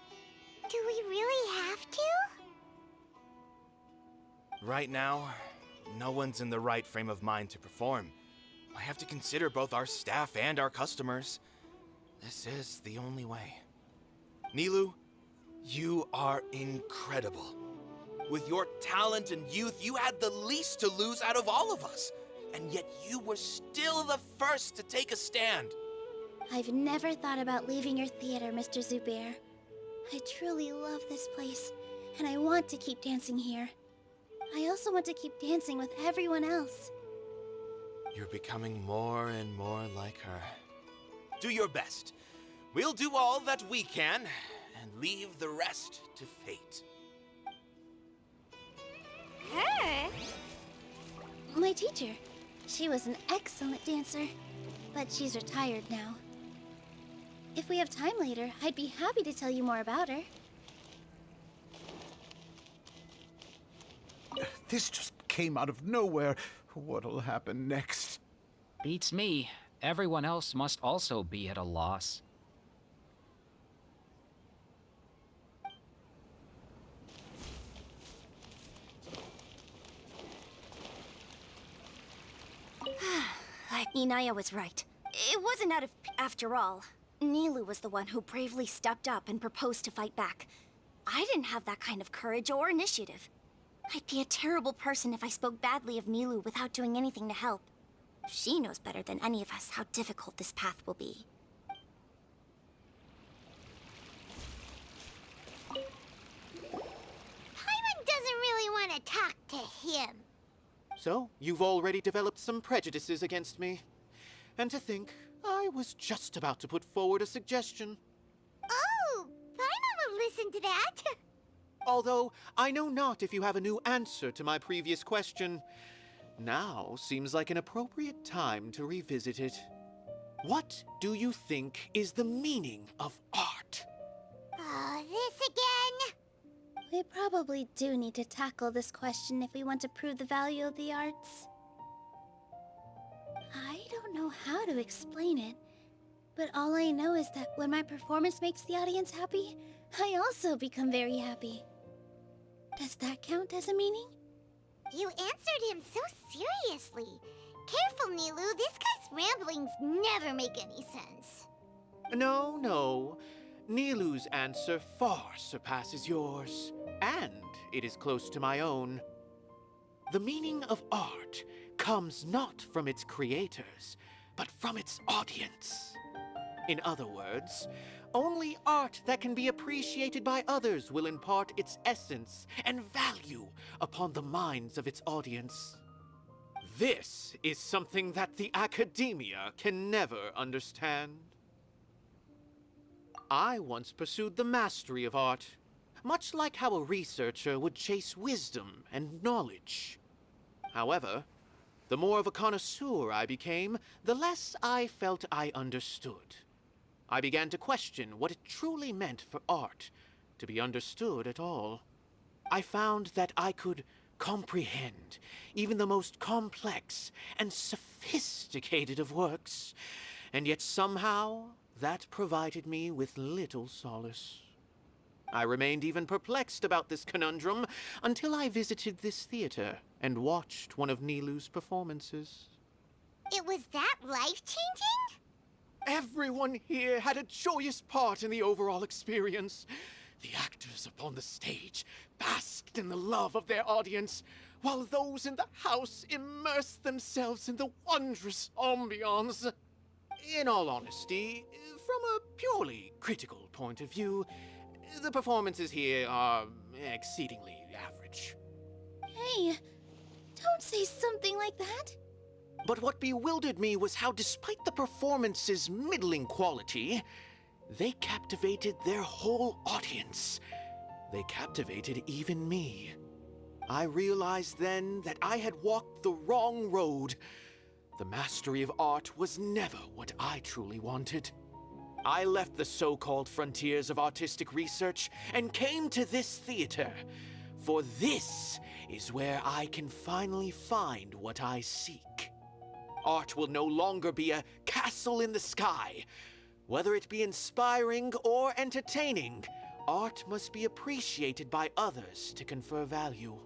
Do we really have to? Right now, no one's in the right frame of mind to perform. I have to consider both our staff and our customers. This is the only way. Nilu, you are incredible. With your talent and youth, you had the least to lose out of all of us. And yet you were still the first to take a stand. I've never thought about leaving your theater, Mr. Zubair. I truly love this place, and I want to keep dancing here. I also want to keep dancing with everyone else. You're becoming more and more like her. Do your best. We'll do all that we can, and leave the rest to fate. Her? My teacher. She was an excellent dancer, but she's retired now. If we have time later, I'd be happy to tell you more about her. This just came out of nowhere. What'll happen next? Beats me. Everyone else must also be at a loss. Inaya was right. It wasn't after all. Nilu was the one who bravely stepped up and proposed to fight back. I didn't have that kind of courage or initiative. I'd be a terrible person if I spoke badly of Nilu without doing anything to help. She knows better than any of us how difficult this path will be. Paimon doesn't really want to talk to him. So, you've already developed some prejudices against me. And to think, I was just about to put forward a suggestion. Oh, Paimon will listen to that. Although, I know not if you have a new answer to my previous question. Now seems like an appropriate time to revisit it. What do you think is the meaning of art? Oh, this again? We probably do need to tackle this question if we want to prove the value of the arts. I don't know how to explain it, but all I know is that when my performance makes the audience happy, I also become very happy. Does that count as a meaning? You answered him so seriously. Careful, Nilu. This guy's ramblings never make any sense. No. Nilu's answer far surpasses yours, and it is close to my own. The meaning of art comes not from its creators, but from its audience. In other words, only art that can be appreciated by others will impart its essence and value upon the minds of its audience. This is something that the academia can never understand. I once pursued the mastery of art, much like how a researcher would chase wisdom and knowledge. However, the more of a connoisseur I became, the less I felt I understood. I began to question what it truly meant for art to be understood at all. I found that I could comprehend even the most complex and sophisticated of works, and yet somehow that provided me with little solace. I remained even perplexed about this conundrum until I visited this theater and watched one of Nilu's performances. It was that life-changing? Everyone here had a joyous part in the overall experience. The actors upon the stage basked in the love of their audience, while those in the house immersed themselves in the wondrous ambiance. In all honesty, from a purely critical point of view, the performances here are exceedingly average. Hey, don't say something like that. But what bewildered me was how, despite the performance's middling quality, they captivated their whole audience. They captivated even me. I realized then that I had walked the wrong road. The mastery of art was never what I truly wanted. I left the so-called frontiers of artistic research and came to this theater, for this is where I can finally find what I seek. Art will no longer be a castle in the sky. Whether it be inspiring or entertaining, art must be appreciated by others to confer value.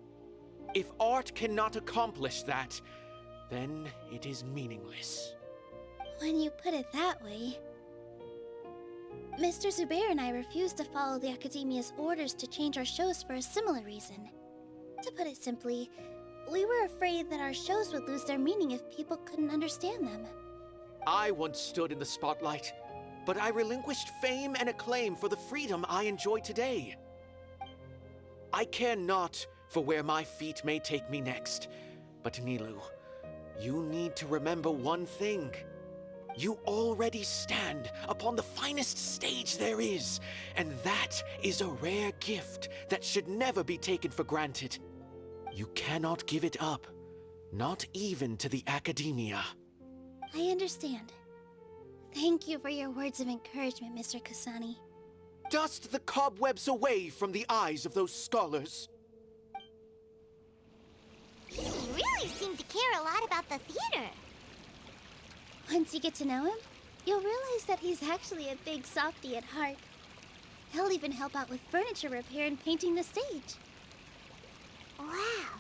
If art cannot accomplish that, then it is meaningless. When you put it that way... Mr. Zubair and I refused to follow the Academia's orders to change our shows for a similar reason. To put it simply, we were afraid that our shows would lose their meaning if people couldn't understand them. I once stood in the spotlight, but I relinquished fame and acclaim for the freedom I enjoy today. I care not for where my feet may take me next, but Nilu, you need to remember one thing. You already stand upon the finest stage there is, and that is a rare gift that should never be taken for granted. You cannot give it up, not even to the Academia. I understand. Thank you for your words of encouragement, Mr. Kasani. Dust the cobwebs away from the eyes of those scholars. He really seemed to care a lot about the theater. Once you get to know him, you'll realize that he's actually a big softie at heart. He'll even help out with furniture repair and painting the stage. Wow.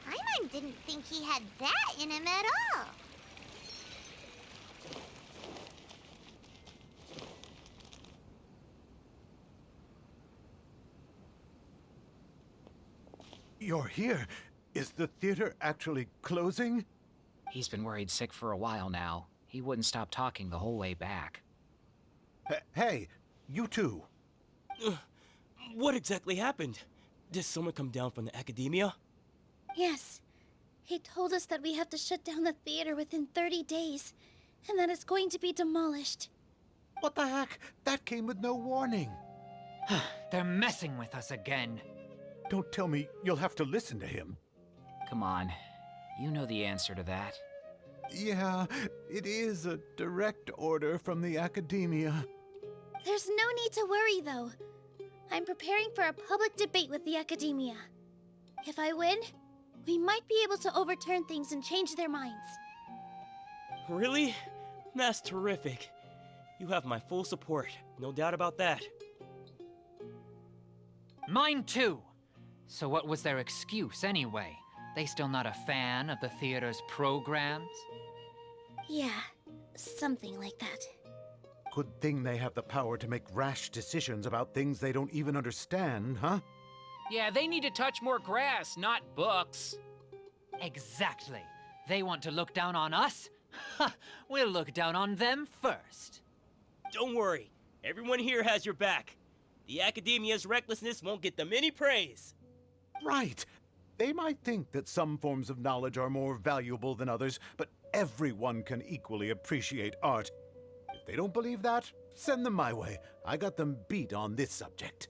Paimon didn't think he had that in him at all. You're here. Is the theater actually closing? He's been worried sick for a while now. He wouldn't stop talking the whole way back. Hey, you two. What exactly happened? Did someone come down from the Academia? Yes. He told us that we have to shut down the theater within 30 days, and that it's going to be demolished. What the heck? That came with no warning. They're messing with us again. Don't tell me you'll have to listen to him. Come on. You know the answer to that. Yeah, it is a direct order from the Academia. There's no need to worry, though. I'm preparing for a public debate with the Academia. If I win, we might be able to overturn things and change their minds. Really? That's terrific. You have my full support, no doubt about that. Mine too. So what was their excuse anyway? They still not a fan of the theater's programs? Yeah, something like that. Good thing they have the power to make rash decisions about things they don't even understand, huh? Yeah, they need to touch more grass, not books. Exactly. They want to look down on us? Ha! We'll look down on them first. Don't worry, everyone here has your back. The Academia's recklessness won't get them any praise. Right. They might think that some forms of knowledge are more valuable than others, but everyone can equally appreciate art. If they don't believe that, send them my way. I got them beat on this subject.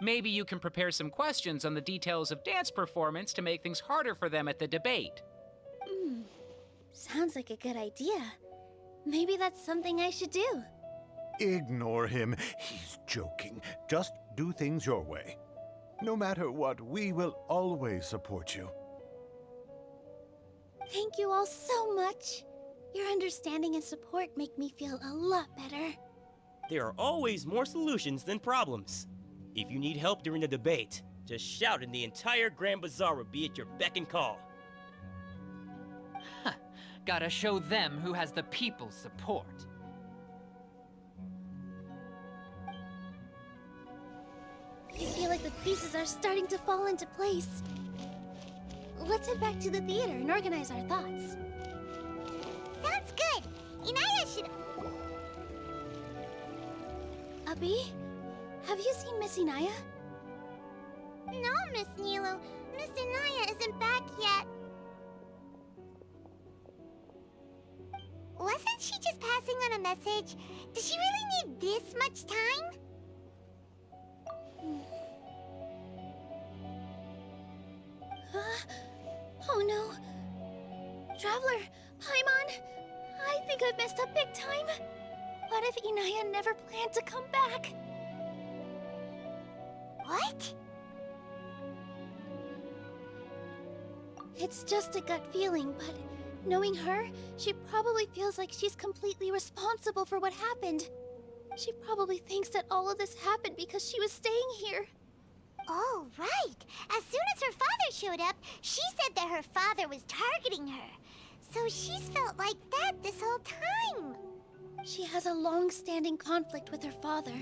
Maybe you can prepare some questions on the details of dance performance to make things harder for them at the debate. Sounds like a good idea. Maybe that's something I should do. Ignore him. He's joking. Just do things your way. No matter what, we will always support you. Thank you all so much. Your understanding and support make me feel a lot better. There are always more solutions than problems. If you need help during the debate, just shout and the entire Grand Bazaar will be at your beck and call. Gotta show them who has the people's support. I feel like the pieces are starting to fall into place. Let's head back to the theater and organize our thoughts. Sounds good. Inaya should... Abby, have you seen Miss Inaya? No, Miss Nilu. Miss Inaya isn't back yet. Wasn't she just passing on a message? Does she really need this much time? Oh no. Traveler, Paimon, I think I've messed up big time. What if Inaya never planned to come back? What? It's just a gut feeling, but knowing her, she probably feels like she's completely responsible for what happened. She probably thinks that all of this happened because she was staying here. Oh, right. As soon as her father showed up, she said that her father was targeting her. So she's felt like that this whole time. She has a long-standing conflict with her father.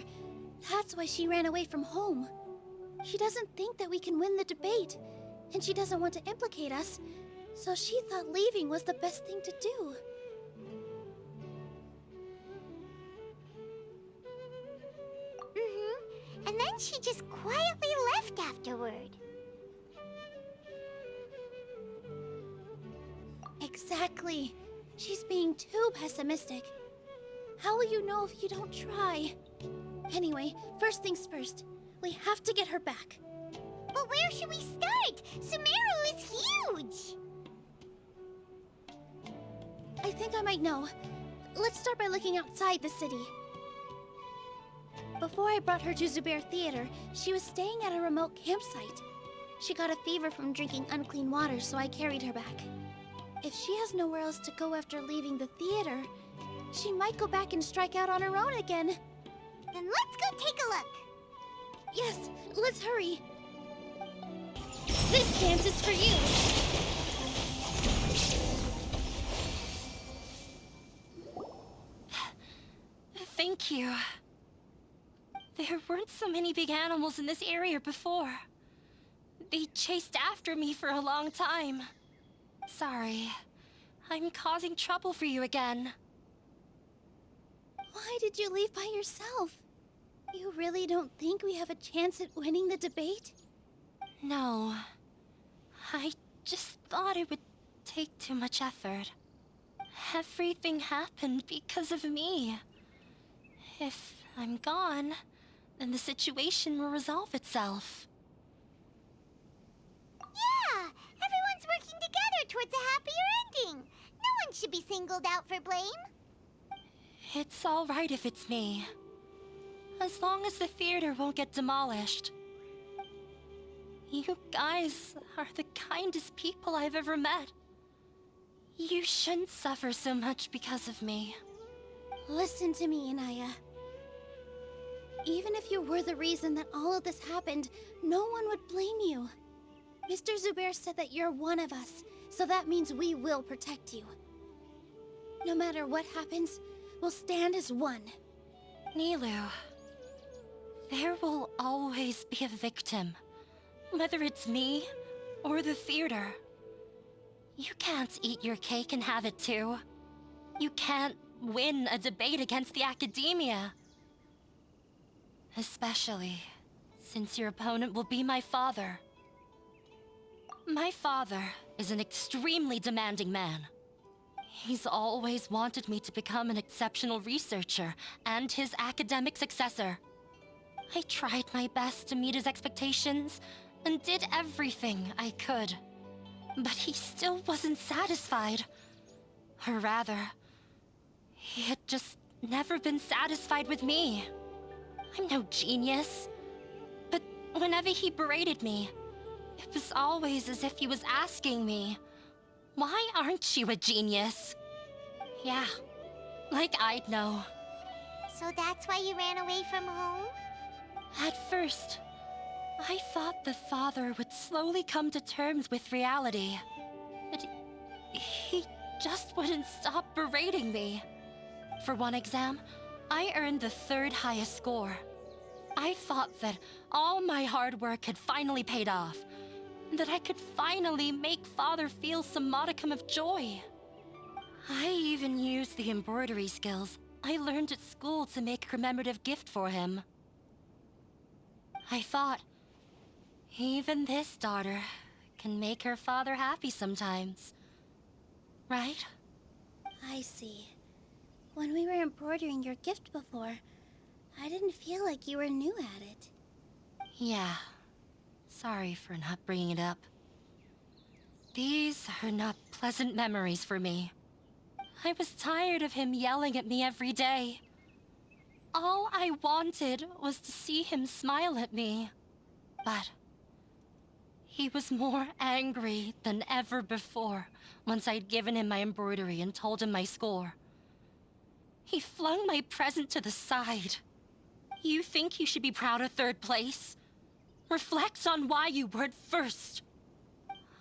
That's why she ran away from home. She doesn't think that we can win the debate, and she doesn't want to implicate us, so she thought leaving was the best thing to do. And then she just quietly left afterward. Exactly. She's being too pessimistic. How will you know if you don't try? Anyway, first things first. We have to get her back. But where should we start? Sumeru is huge! I think I might know. Let's start by looking outside the city. Before I brought her to Zubair Theater, she was staying at a remote campsite. She got a fever from drinking unclean water, so I carried her back. If she has nowhere else to go after leaving the theater, she might go back and strike out on her own again. Then let's go take a look. Yes, let's hurry. This dance is for you. Thank you. There weren't so many big animals in this area before. They chased after me for a long time. Sorry. I'm causing trouble for you again. Why did you leave by yourself? You really don't think we have a chance at winning the debate? No. I just thought it would take too much effort. Everything happened because of me. If I'm gone, then the situation will resolve itself. Yeah! Everyone's working together towards a happier ending. No one should be singled out for blame. It's all right if it's me. As long as the theater won't get demolished. You guys are the kindest people I've ever met. You shouldn't suffer so much because of me. Listen to me, Inaya. Even if you were the reason that all of this happened, no one would blame you. Mr. Zubair said that you're one of us, so that means we will protect you. No matter what happens, we'll stand as one. Nilu, there will always be a victim. Whether it's me or the theater. You can't eat your cake and have it too. You can't win a debate against the academia. Especially since your opponent will be my father. My father is an extremely demanding man. He's always wanted me to become an exceptional researcher and his academic successor. I tried my best to meet his expectations and did everything I could. But he still wasn't satisfied. Or rather, he had just never been satisfied with me. I'm no genius. Whenever he berated me, it was always as if he was asking me, "Why aren't you a genius?" Yeah, like I'd know. So that's why you ran away from home? At first, I thought the father would slowly come to terms with reality. But he just wouldn't stop berating me. For one exam, I earned the 3rd highest score. I thought that all my hard work had finally paid off, and that I could finally make Father feel some modicum of joy. I even used the embroidery skills I learned at school to make a commemorative gift for him. I thought, even this daughter can make her father happy sometimes. Right? I see. When we were embroidering your gift before, I didn't feel like you were new at it. Yeah. Sorry for not bringing it up. These are not pleasant memories for me. I was tired of him yelling at me every day. All I wanted was to see him smile at me. But he was more angry than ever before once I'd given him my embroidery and told him my score. He flung my present to the side. You think you should be proud of 3rd place? Reflect on why you weren't 1st.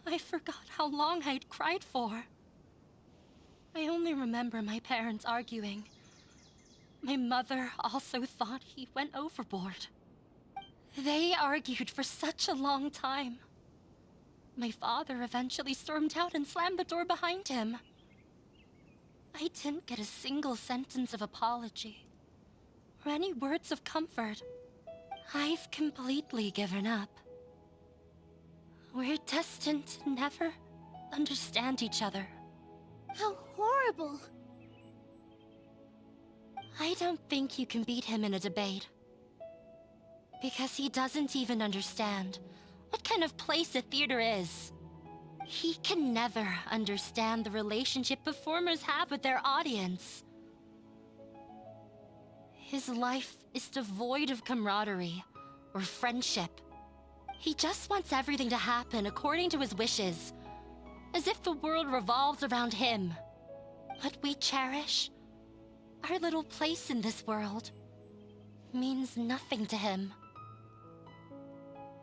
I forgot how long I'd cried for. I only remember my parents arguing. My mother also thought he went overboard. They argued for such a long time. My father eventually stormed out and slammed the door behind him. I didn't get a single sentence of apology or any words of comfort. I've completely given up. We're destined to never understand each other. How horrible! I don't think you can beat him in a debate. Because he doesn't even understand what kind of place a theater is. He can never understand the relationship performers have with their audience. His life is devoid of camaraderie or friendship. He just wants everything to happen according to his wishes, as if the world revolves around him. What we cherish, our little place in this world, means nothing to him.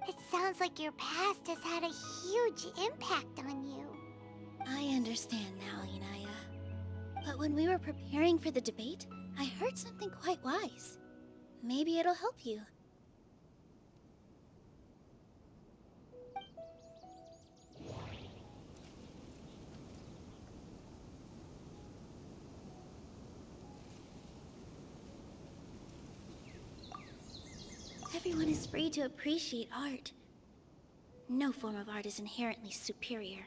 It sounds like your past has had a huge impact on you. I understand now, Inaya. But when we were preparing for the debate, I heard something quite wise. Maybe it'll help you. Everyone is free to appreciate art. No form of art is inherently superior.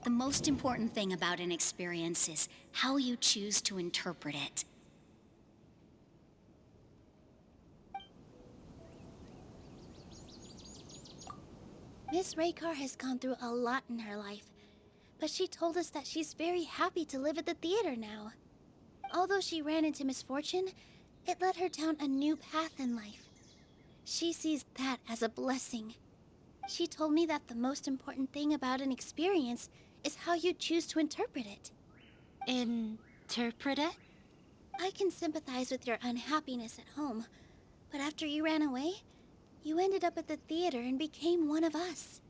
The most important thing about an experience is how you choose to interpret it. Miss Raykar has gone through a lot in her life, but she told us that she's very happy to live at the theater now. Although she ran into misfortune, it led her down a new path in life. She sees that as a blessing. She told me that the most important thing about an experience is how you choose to interpret it. Interpret it? I can sympathize with your unhappiness at home, but after you ran away, you ended up at the theater and became one of us.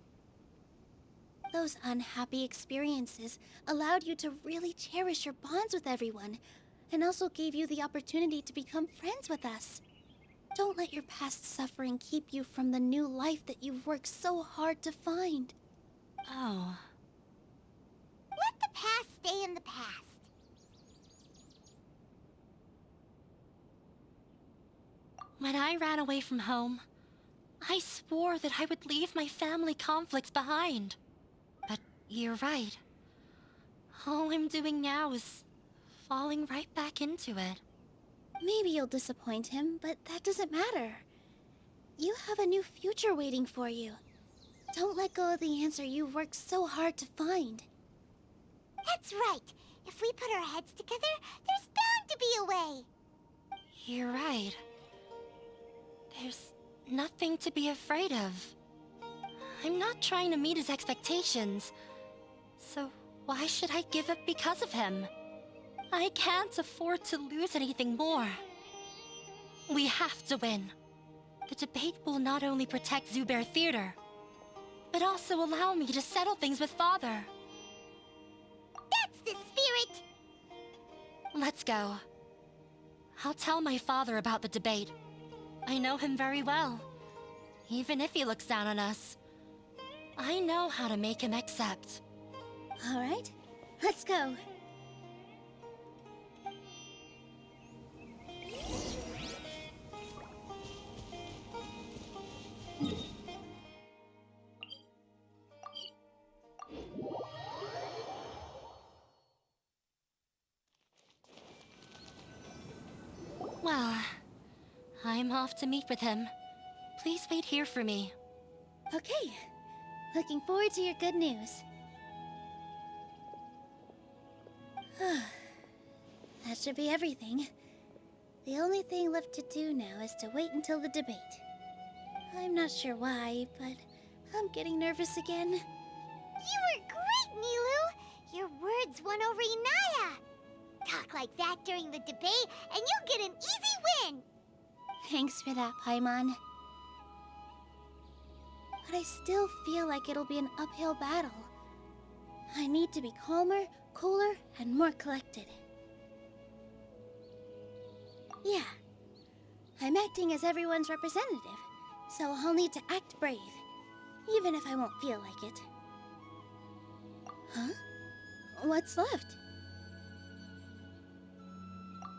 Those unhappy experiences allowed you to really cherish your bonds with everyone, and also gave you the opportunity to become friends with us. Don't let your past suffering keep you from the new life that you've worked so hard to find. Oh. Let the past stay in the past. When I ran away from home, I swore that I would leave my family conflicts behind. But you're right. All I'm doing now is falling right back into it. Maybe you'll disappoint him, but that doesn't matter. You have a new future waiting for you. Don't let go of the answer you've worked so hard to find. That's right. If we put our heads together, there's bound to be a way. You're right. There's nothing to be afraid of. I'm not trying to meet his expectations. So why should I give up because of him? I can't afford to lose anything more. We have to win. The debate will not only protect Zubair Theater, but also allow me to settle things with Father. That's the spirit! Let's go. I'll tell my father about the debate. I know him very well. Even if he looks down on us, I know how to make him accept. All right, let's go. Well, I'm off to meet with him. Please wait here for me. Okay, looking forward to your good news. That should be everything. The only thing left to do now is to wait until the debate. I'm not sure why, but I'm getting nervous again. You were great, Nilu! Your words won over Inaya! Talk like that during the debate, and you'll get an easy win! Thanks for that, Paimon. But I still feel like it'll be an uphill battle. I need to be calmer, cooler, and more collected. Yeah, I'm acting as everyone's representative, so I'll need to act brave, even if I won't feel like it. Huh? What's left?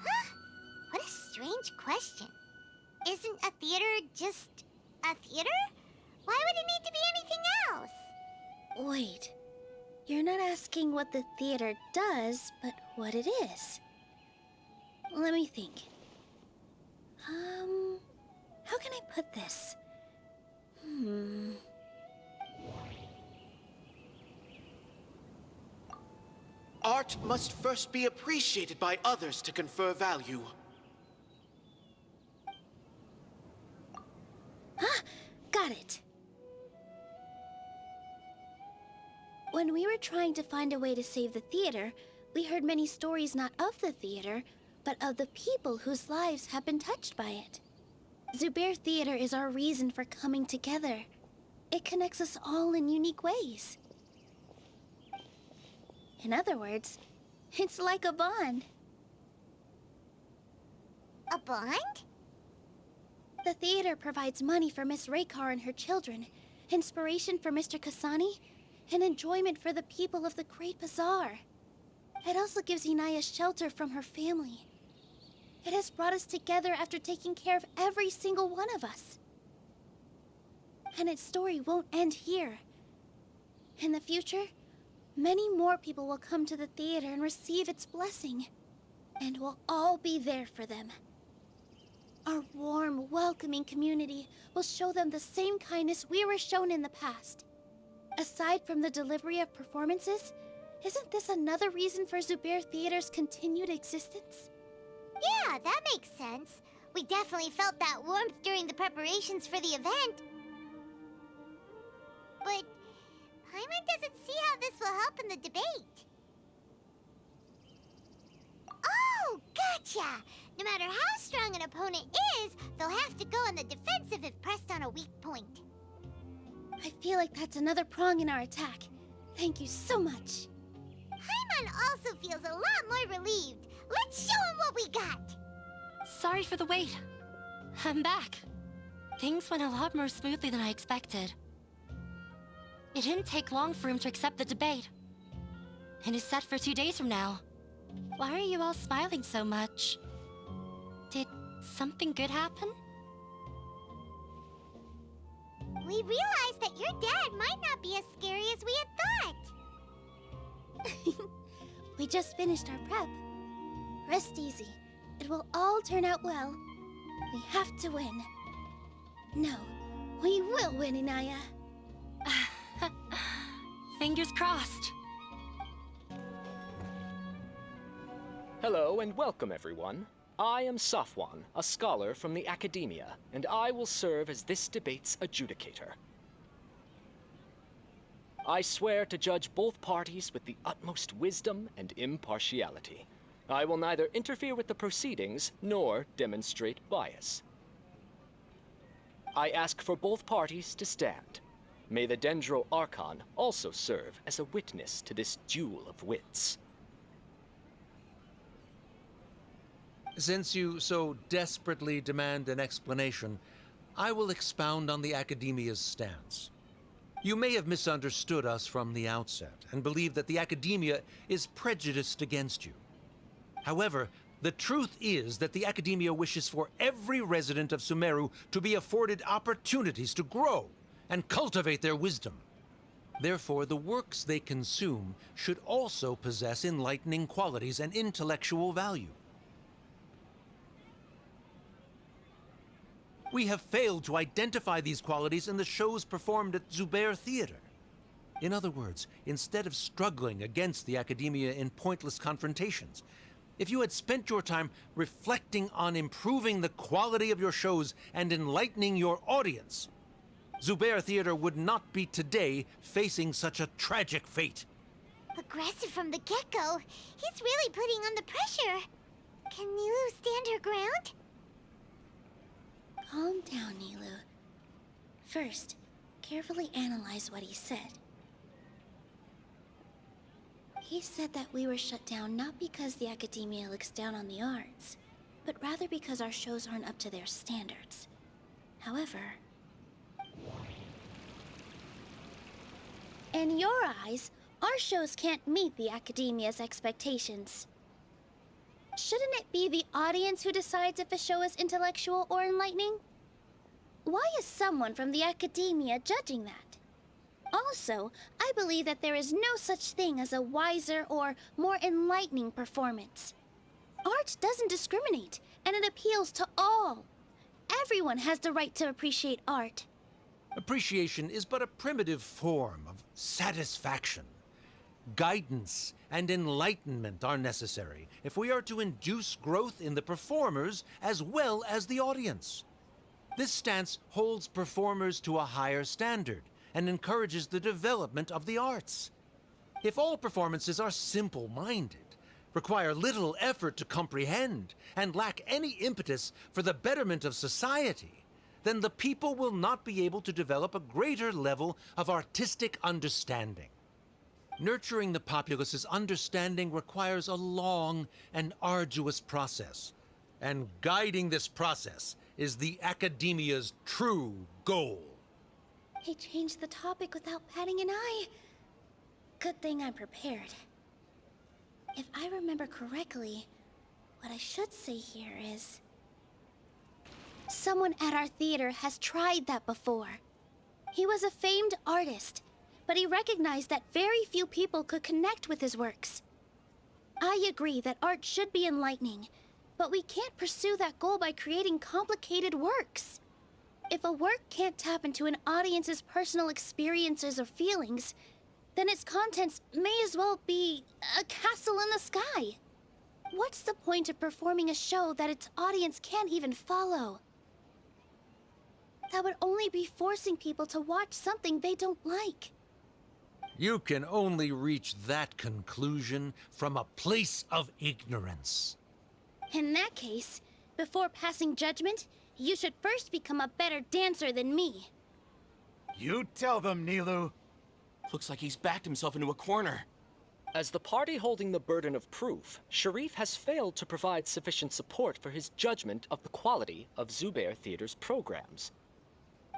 Huh? What a strange question. Isn't a theater just a theater? Why would it need to be anything else? Wait, you're not asking what the theater does, but what it is. Let me think. How can I put this? Art must first be appreciated by others to confer value. Got it. When we were trying to find a way to save the theater, we heard many stories not of the theater, but of the people whose lives have been touched by it. Zubair Theater is our reason for coming together. It connects us all in unique ways. In other words, it's like a bond. A bond? The theater provides money for Miss Raykar and her children, inspiration for Mr. Kasani, and enjoyment for the people of the Great Bazaar. It also gives Inaya shelter from her family. It has brought us together after taking care of every single one of us. And its story won't end here. In the future, many more people will come to the theater and receive its blessing. And we'll all be there for them. Our warm, welcoming community will show them the same kindness we were shown in the past. Aside from the delivery of performances, isn't this another reason for Zubair Theater's continued existence? Yeah, that makes sense. We definitely felt that warmth during the preparations for the event. But Paimon doesn't see how this will help in the debate. Oh, gotcha! No matter how strong an opponent is, they'll have to go on the defensive if pressed on a weak point. I feel like that's another prong in our attack. Thank you so much. Paimon also feels a lot more relieved. Let's show him what we got! Sorry for the wait. I'm back. Things went a lot more smoothly than I expected. It didn't take long for him to accept the debate. And it's set for 2 days from now. Why are you all smiling so much? Did something good happen? We realized that your dad might not be as scary as we had thought. We just finished our prep. Rest easy. It will all turn out well. We have to win. No, we will win, Inaya. Fingers crossed. Hello and welcome, everyone. I am Safwan, a scholar from the Academia, and I will serve as this debate's adjudicator. I swear to judge both parties with the utmost wisdom and impartiality. I will neither interfere with the proceedings nor demonstrate bias. I ask for both parties to stand. May the Dendro Archon also serve as a witness to this duel of wits. Since you so desperately demand an explanation, I will expound on the Academia's stance. You may have misunderstood us from the outset and believe that the Academia is prejudiced against you. However, the truth is that the Academia wishes for every resident of Sumeru to be afforded opportunities to grow and cultivate their wisdom. Therefore, the works they consume should also possess enlightening qualities and intellectual value. We have failed to identify these qualities in the shows performed at Zubair Theater. In other words, instead of struggling against the Academia in pointless confrontations, if you had spent your time reflecting on improving the quality of your shows and enlightening your audience, Zubair Theater would not be today facing such a tragic fate. Aggressive from the get-go. He's really putting on the pressure. Can Nilu stand her ground? Calm down, Nilu. First, carefully analyze what he said. He said that we were shut down not because the Academia looks down on the arts, but rather because our shows aren't up to their standards. However, in your eyes, our shows can't meet the Academia's expectations. Shouldn't it be the audience who decides if a show is intellectual or enlightening? Why is someone from the Academia judging that? Also, I believe that there is no such thing as a wiser or more enlightening performance. Art doesn't discriminate, and it appeals to all. Everyone has the right to appreciate art. Appreciation is but a primitive form of satisfaction. Guidance and enlightenment are necessary if we are to induce growth in the performers as well as the audience. This stance holds performers to a higher standard and encourages the development of the arts. If all performances are simple-minded, require little effort to comprehend, and lack any impetus for the betterment of society, then the people will not be able to develop a greater level of artistic understanding. Nurturing the populace's understanding requires a long and arduous process, and guiding this process is the Academia's true goal. He changed the topic without batting an eye. Good thing I'm prepared. If I remember correctly, what I should say here is... someone at our theater has tried that before. He was a famed artist, but he recognized that very few people could connect with his works. I agree that art should be enlightening, but we can't pursue that goal by creating complicated works. If a work can't tap into an audience's personal experiences or feelings, then its contents may as well be a castle in the sky. What's the point of performing a show that its audience can't even follow? That would only be forcing people to watch something they don't like. You can only reach that conclusion from a place of ignorance. In that case, before passing judgment, you should first become a better dancer than me. You tell them, Nilu. Looks like he's backed himself into a corner. As the party holding the burden of proof, Sharif has failed to provide sufficient support for his judgment of the quality of Zubair Theater's programs.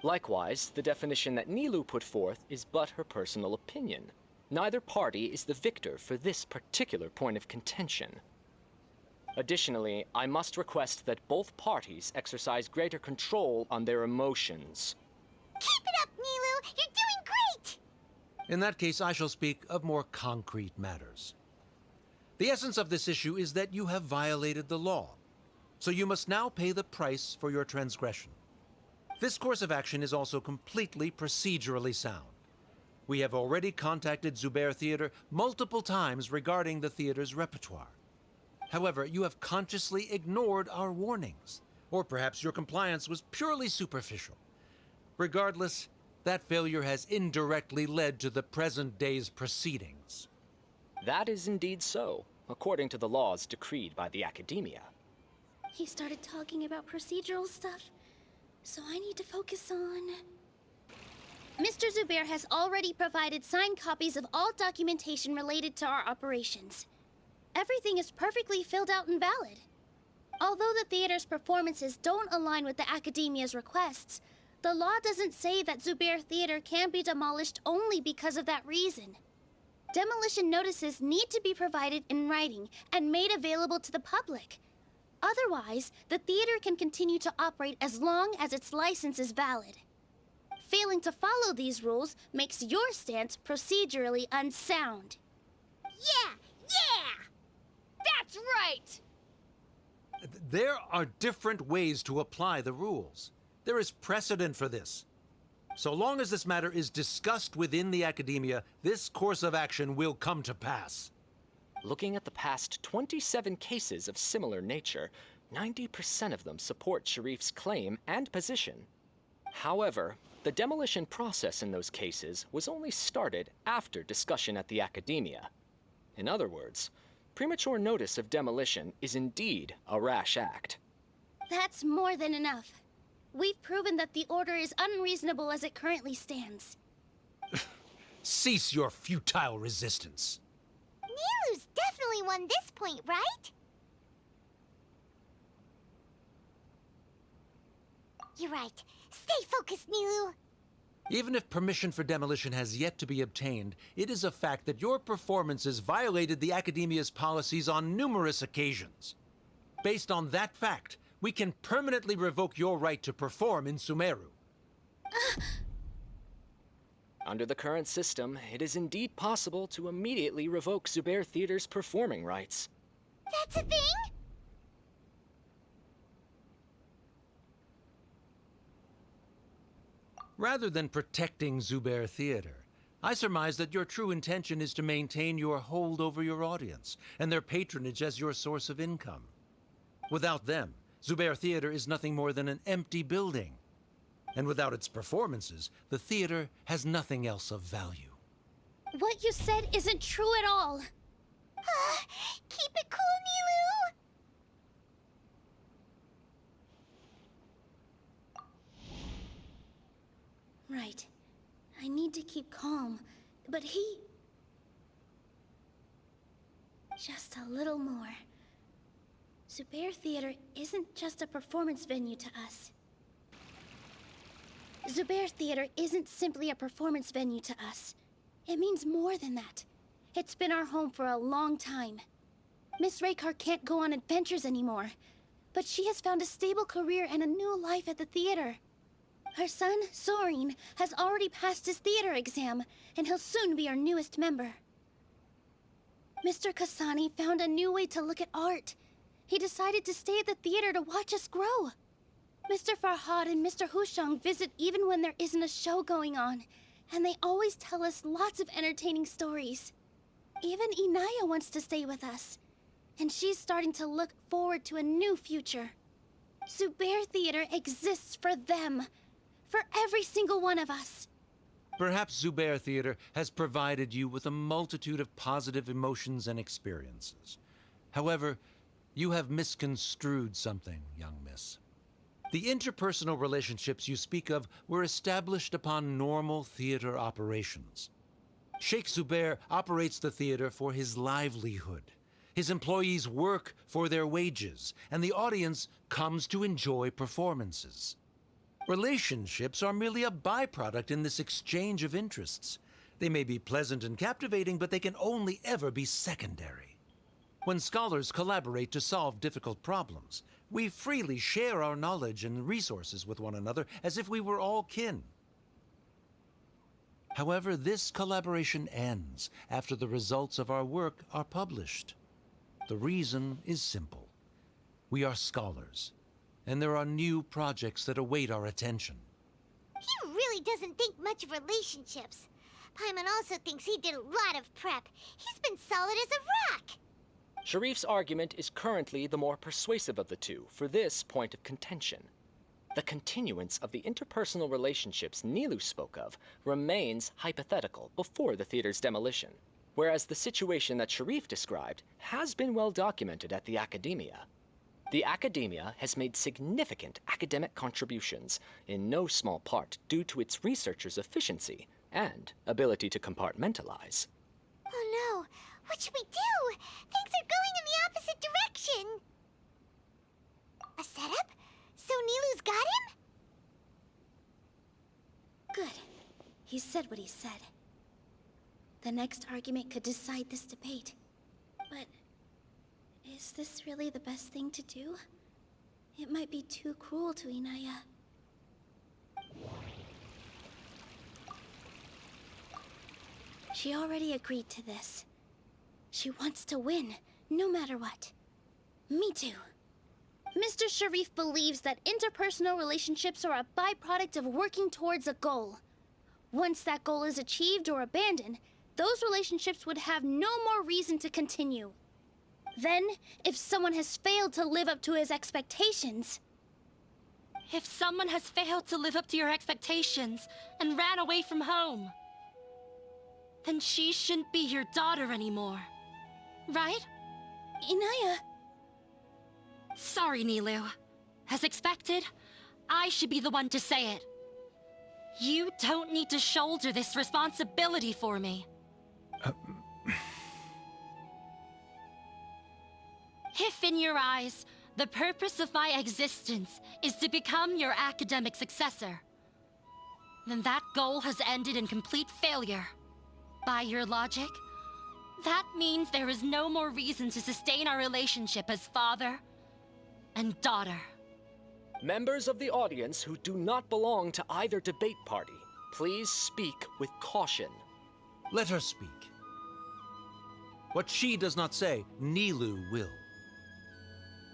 Likewise, the definition that Nilu put forth is but her personal opinion. Neither party is the victor for this particular point of contention. Additionally, I must request that both parties exercise greater control on their emotions. Keep it up, Nilu! You're doing great! In that case, I shall speak of more concrete matters. The essence of this issue is that you have violated the law, so you must now pay the price for your transgression. This course of action is also completely procedurally sound. We have already contacted Zubair Theater multiple times regarding the theater's repertoire. However, you have consciously ignored our warnings. Or perhaps your compliance was purely superficial. Regardless, that failure has indirectly led to the present day's proceedings. That is indeed so, according to the laws decreed by the Academia. He started talking about procedural stuff, so I need to focus on... Mr. Zubair has already provided signed copies of all documentation related to our operations. Everything is perfectly filled out and valid. Although the theater's performances don't align with the Academia's requests, the law doesn't say that Zubair Theater can be demolished only because of that reason. Demolition notices need to be provided in writing and made available to the public. Otherwise, the theater can continue to operate as long as its license is valid. Failing to follow these rules makes your stance procedurally unsound. Yeah! That's right! There are different ways to apply the rules. There is precedent for this. So long as this matter is discussed within the Academia, this course of action will come to pass. Looking at the past 27 cases of similar nature, 90% of them support Sharif's claim and position. However, the demolition process in those cases was only started after discussion at the Academia. In other words, premature notice of demolition is indeed a rash act. That's more than enough. We've proven that the order is unreasonable as it currently stands. Cease your futile resistance. Nilu's definitely won this point, right? You're right. Stay focused, Nilu. Even if permission for demolition has yet to be obtained, it is a fact that your performances violated the Academia's policies on numerous occasions. Based on that fact, we can permanently revoke your right to perform in Sumeru. Under the current system, it is indeed possible to immediately revoke Zubair Theater's performing rights. That's a thing? Rather than protecting Zubair Theater, I surmise that your true intention is to maintain your hold over your audience and their patronage as your source of income. Without them, Zubair Theater is nothing more than an empty building. And without its performances, the theater has nothing else of value. What you said isn't true at all. Keep it cool, Nilu! Right. I need to keep calm, but he... Just a little more. Zubair Theater isn't just a performance venue to us. Zubair Theater isn't simply a performance venue to us. It means more than that. It's been our home for a long time. Miss Raykar can't go on adventures anymore, but she has found a stable career and a new life at the theater. Her son, Sorin, has already passed his theater exam, and he'll soon be our newest member. Mr. Kasani found a new way to look at art. He decided to stay at the theater to watch us grow. Mr. Farhad and Mr. Hushang visit even when there isn't a show going on, and they always tell us lots of entertaining stories. Even Inaya wants to stay with us, and she's starting to look forward to a new future. Zubair Theater exists for them, for every single one of us. Perhaps Zubair Theater has provided you with a multitude of positive emotions and experiences. However, you have misconstrued something, young miss. The interpersonal relationships you speak of were established upon normal theater operations. Sheikh Zubair operates the theater for his livelihood. His employees work for their wages, and the audience comes to enjoy performances. Relationships are merely a byproduct in this exchange of interests. They may be pleasant and captivating, but they can only ever be secondary. When scholars collaborate to solve difficult problems, we freely share our knowledge and resources with one another as if we were all kin. However, this collaboration ends after the results of our work are published. The reason is simple. We are scholars, and there are new projects that await our attention. He really doesn't think much of relationships. Paimon also thinks he did a lot of prep. He's been solid as a rock. Sharif's argument is currently the more persuasive of the two for this point of contention. The continuance of the interpersonal relationships Nilu spoke of remains hypothetical before the theater's demolition, whereas the situation that Sharif described has been well documented at the Academia. The Academia has made significant academic contributions, in no small part due to its researchers' efficiency and ability to compartmentalize. Oh no, what should we do? Things are going in the opposite direction. A setup? So Nilu's got him? Good. He said what he said. The next argument could decide this debate. But is this really the best thing to do? It might be too cruel to Inaya. She already agreed to this. She wants to win, no matter what. Me too. Mr. Sharif believes that interpersonal relationships are a byproduct of working towards a goal. Once that goal is achieved or abandoned, those relationships would have no more reason to continue. Then, if someone has failed to live up to his expectations... If someone has failed to live up to your expectations and ran away from home, then she shouldn't be your daughter anymore. Right? Inaya... Sorry, Nilu. As expected, I should be the one to say it. You don't need to shoulder this responsibility for me. If in your eyes, the purpose of my existence is to become your academic successor, then that goal has ended in complete failure. By your logic, that means there is no more reason to sustain our relationship as father and daughter. Members of the audience who do not belong to either debate party, please speak with caution. Let her speak. What she does not say, Nilu will.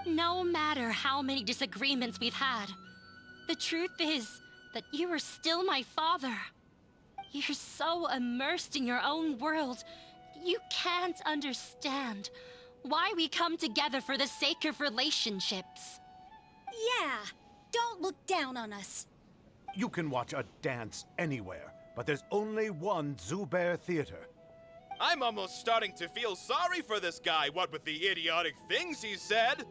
No matter how many disagreements we've had, the truth is that you are still my father. You're so immersed in your own world, you can't understand why we come together for the sake of relationships. Yeah, don't look down on us. You can watch a dance anywhere, but there's only one Zubair Theater. I'm almost starting to feel sorry for this guy, what with the idiotic things he said.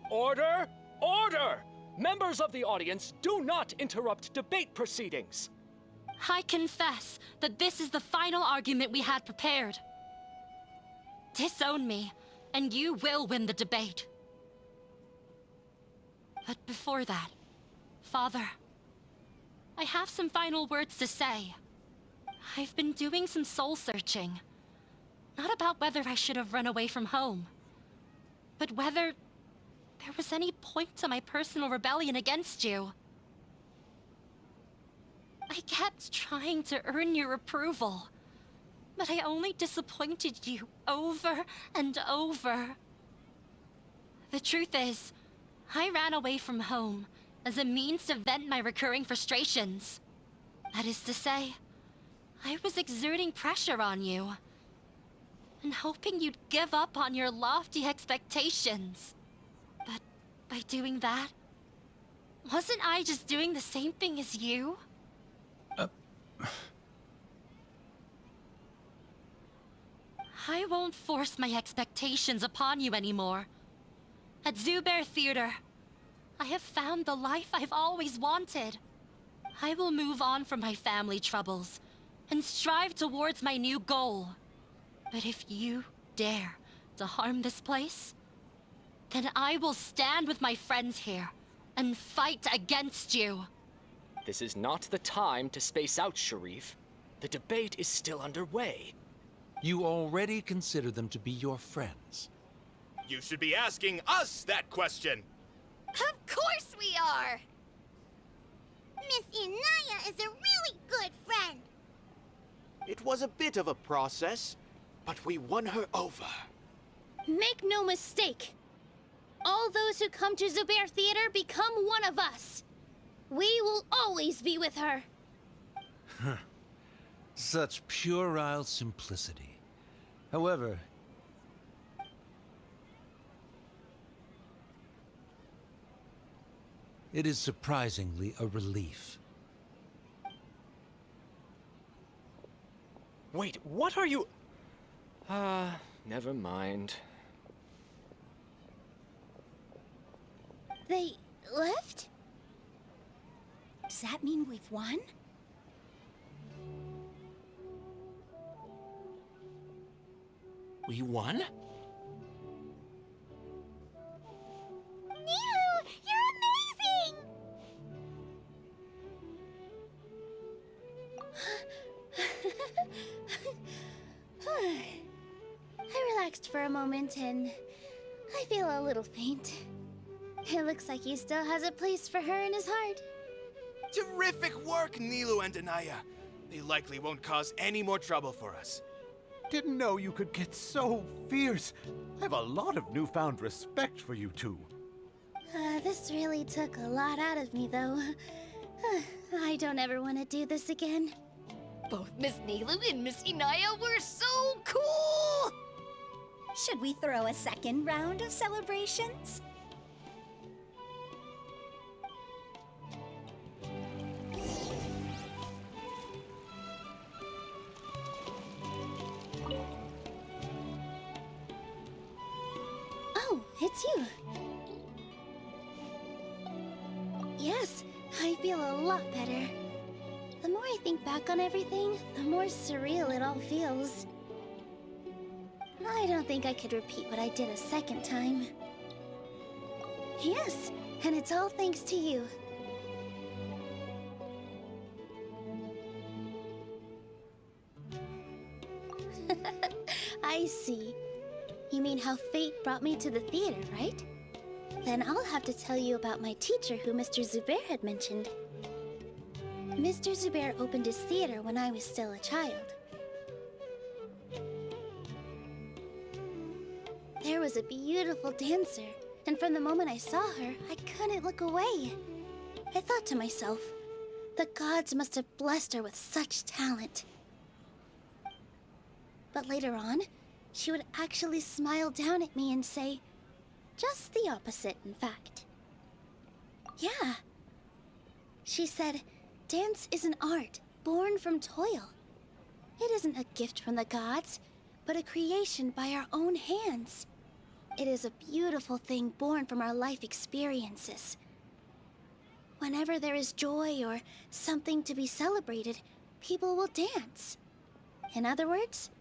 Order! Order! Members of the audience, do not interrupt debate proceedings. I confess that this is the final argument we had prepared. Disown me, and you will win the debate. But before that, Father, I have some final words to say. I've been doing some soul-searching. Not about whether I should have run away from home, but whether there was any point to my personal rebellion against you. I kept trying to earn your approval, but I only disappointed you over and over. The truth is, I ran away from home as a means to vent my recurring frustrations. That is to say, I was exerting pressure on you, and hoping you'd give up on your lofty expectations. But by doing that, wasn't I just doing the same thing as you? I won't force my expectations upon you anymore. At Zubair Theater, I have found the life I've always wanted. I will move on from my family troubles and strive towards my new goal. But if you dare to harm this place, then I will stand with my friends here and fight against you. This is not the time to space out, Sharif. The debate is still underway. You already consider them to be your friends. You should be asking us that question. Of course we are! Miss Inaya is a really good friend. It was a bit of a process, but we won her over. Make no mistake. All those who come to Zubair Theater become one of us. We will always be with her. Such puerile simplicity. However, It is surprisingly a relief. Wait, what are you... never mind. They left? Does that mean we've won? We won? Nilu, you're amazing! I relaxed for a moment and I feel a little faint. It looks like he still has a place for her in his heart. Terrific work, Nilu and Anaya. They likely won't cause any more trouble for us. Didn't know you could get so fierce. I have a lot of newfound respect for you two. This really took a lot out of me, though. I don't ever want to do this again. Both Miss Nilu and Miss Inaya were so cool! Should we throw a second round of celebrations? Oh, it's you. Yes, I feel a lot better. The more I think back on everything, the more surreal it all feels. I don't think I could repeat what I did a second time. Yes, and it's all thanks to you. I see. You mean how fate brought me to the theater, right? Then I'll have to tell you about my teacher who Mr. Zubair had mentioned. Mr. Zubair opened his theater when I was still a child. There was a beautiful dancer, and from the moment I saw her, I couldn't look away. I thought to myself, the gods must have blessed her with such talent. But later on, she would actually smile down at me and say, just the opposite, in fact. Yeah. She said, dance is an art born from toil. It isn't a gift from the gods, but a creation by our own hands. It is a beautiful thing born from our life experiences. Whenever there is joy or something to be celebrated, people will dance. In other words,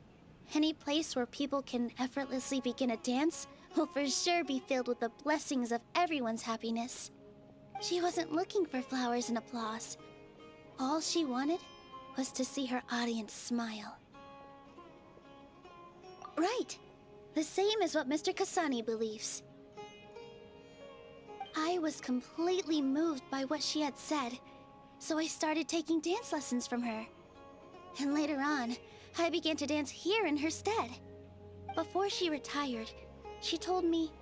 any place where people can effortlessly begin a dance will for sure be filled with the blessings of everyone's happiness. She wasn't looking for flowers and applause. All she wanted was to see her audience smile. Right. The same as what Mr. Kasani believes. I was completely moved by what she had said, so I started taking dance lessons from her. And later on, I began to dance here in her stead. Before she retired, she told me,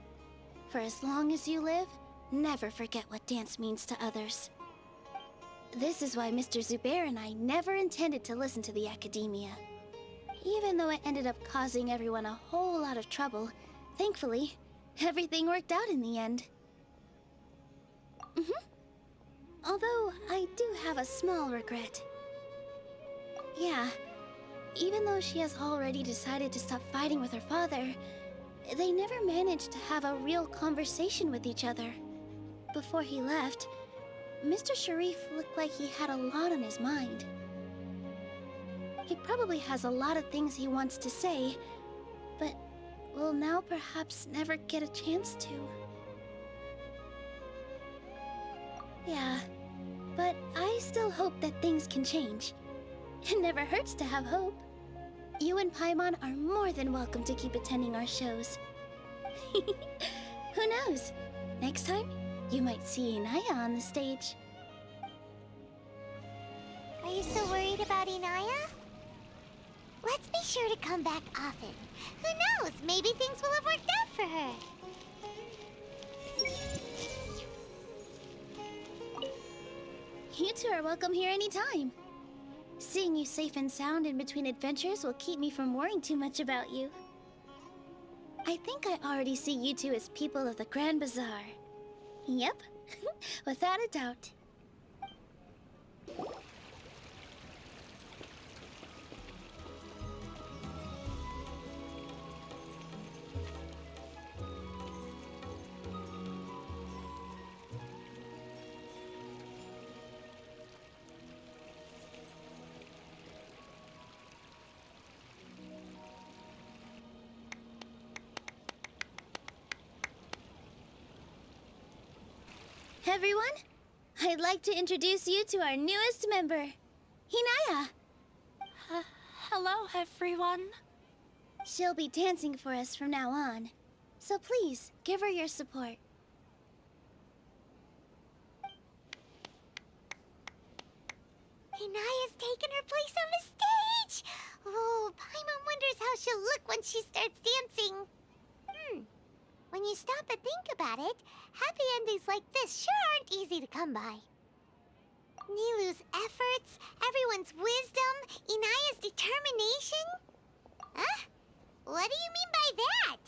for as long as you live, never forget what dance means to others. This is why Mr. Zubair and I never intended to listen to the academia. Even though it ended up causing everyone a whole lot of trouble, thankfully, everything worked out in the end. Although, I do have a small regret. Yeah, even though she has already decided to stop fighting with her father, they never managed to have a real conversation with each other. Before he left, Mr. Sharif looked like he had a lot on his mind. He probably has a lot of things he wants to say, but will now perhaps never get a chance to. Yeah, but I still hope that things can change. It never hurts to have hope. You and Paimon are more than welcome to keep attending our shows. Who knows? Next time, you might see Inaya on the stage. Are you still worried about Inaya? Let's be sure to come back often. Who knows? Maybe things will have worked out for her. You two are welcome here anytime. Seeing you safe and sound in between adventures will keep me from worrying too much about you. I think I already see you two as people of the Grand Bazaar. Yep, Without a doubt. Everyone, I'd like to introduce you to our newest member, Hinaya. Hello, everyone. She'll be dancing for us from now on, so please give her your support. Inaya's taken her place on the stage! Oh, Paimon wonders how she'll look when she starts dancing. When you stop and think about it, happy endings like this sure aren't easy to come by. Nilou's efforts, everyone's wisdom, Inaya's determination? Huh? What do you mean by that?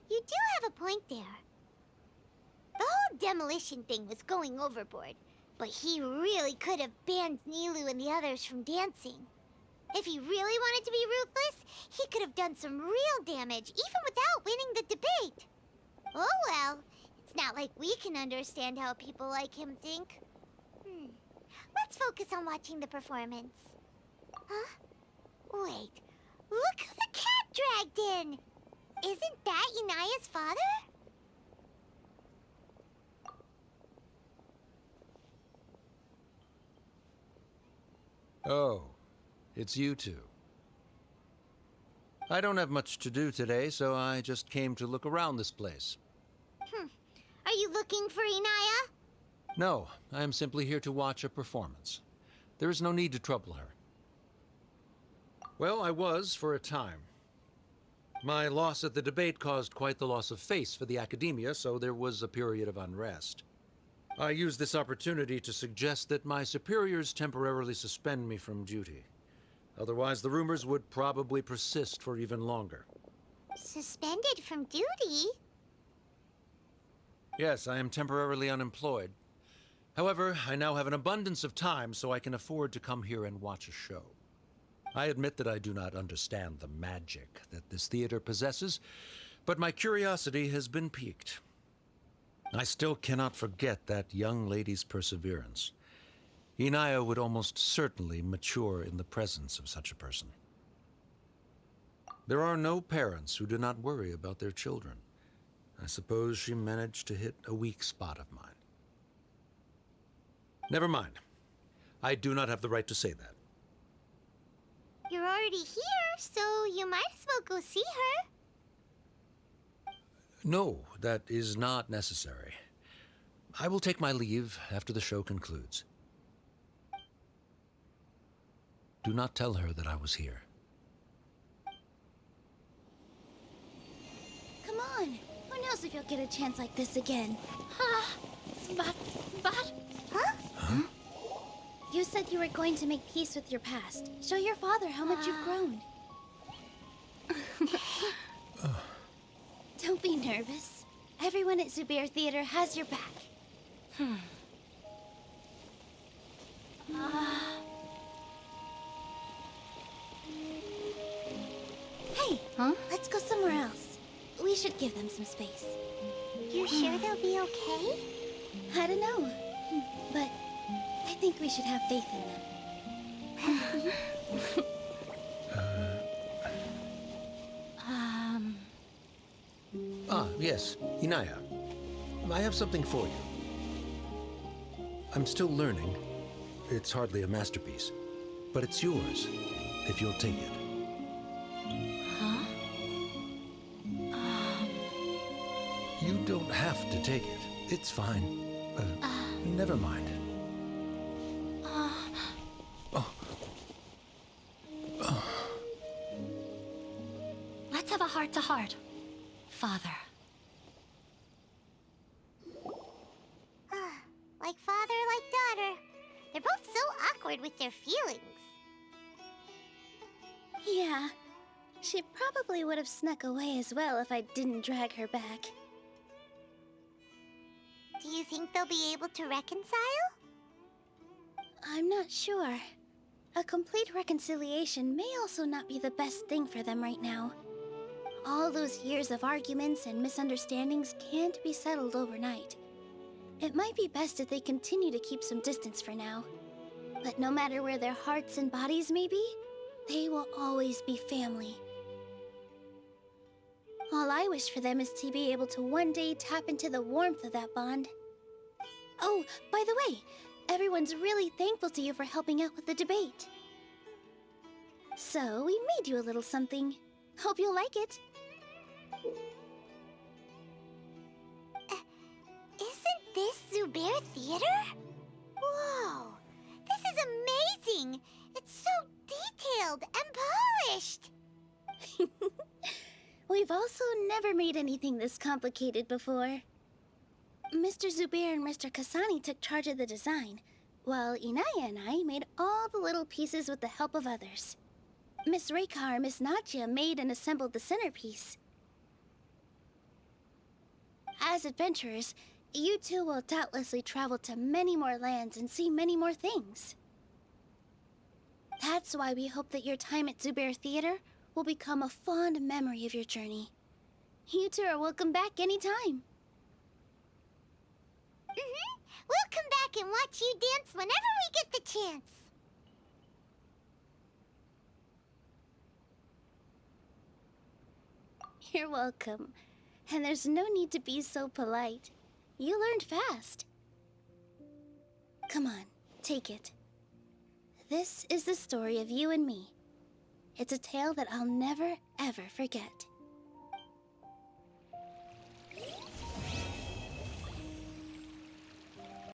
You do have a point there. The whole demolition thing was going overboard, but he really could have banned Nilou and the others from dancing. If he really wanted to be ruthless, he could have done some real damage, even without winning the debate. Oh well, it's not like we can understand how people like him think. Let's focus on watching the performance. Huh? Wait, look who the cat dragged in! Isn't that Inaya's father? Oh, it's you two. I don't have much to do today, so I just came to look around this place. Are you looking for Inaya? No, I am simply here to watch a performance. There is no need to trouble her. Well, I was for a time. My loss at the debate caused quite the loss of face for the academia, so there was a period of unrest. I used this opportunity to suggest that my superiors temporarily suspend me from duty. Otherwise, the rumors would probably persist for even longer. Suspended from duty? Yes, I am temporarily unemployed. However, I now have an abundance of time, so I can afford to come here and watch a show. I admit that I do not understand the magic that this theater possesses, but my curiosity has been piqued. I still cannot forget that young lady's perseverance. Inaya would almost certainly mature in the presence of such a person. There are no parents who do not worry about their children. I suppose she managed to hit a weak spot of mine. Never mind. I do not have the right to say that. You're already here, so you might as well go see her. No, that is not necessary. I will take my leave after the show concludes. Do not tell her that I was here. Come on. Who knows if you'll get a chance like this again? But... Huh? You said you were going to make peace with your past. Show your father how much you've grown. Don't be nervous. Everyone at Zubair Theater has your back. Hey, let's go somewhere else. We should give them some space. You sure they'll be okay? I don't know, but I think we should have faith in them. Yes, Inaya. I have something for you. I'm still learning. It's hardly a masterpiece, but it's yours, if you'll take it. You don't have to take it. It's fine. Never mind. Let's have a heart-to-heart. Father. Like father, like daughter. They're They're both so awkward with their feelings. Yeah, she probably would have snuck away as well if I didn't drag her back. Do you think they'll be able to reconcile? I'm not sure. A complete reconciliation may also not be the best thing for them right now. All those years of arguments and misunderstandings can't be settled overnight. It might be best if they continue to keep some distance for now. But no matter where their hearts and bodies may be, they will always be family. All I wish for them is to be able to one day tap into the warmth of that bond. Oh, by the way, everyone's really thankful to you for helping out with the debate. So, we made you a little something. Hope you'll like it. Isn't this Zubair Theater? Whoa! This is amazing! It's so detailed and polished! We've also never made anything this complicated before. Mr. Zubair and Mr. Kasani took charge of the design, while Inaya and I made all the little pieces with the help of others. Miss Reikar and Miss Nadia made and assembled the centerpiece. As adventurers, you two will doubtlessly travel to many more lands and see many more things. That's why we hope that your time at Zubair Theater will become a fond memory of your journey. You two are welcome back anytime. We'll come back and watch you dance whenever we get the chance. You're welcome. And there's no need to be so polite. You learned fast. Come on, take it. This is the story of you and me. It's a tale that I'll never, ever forget.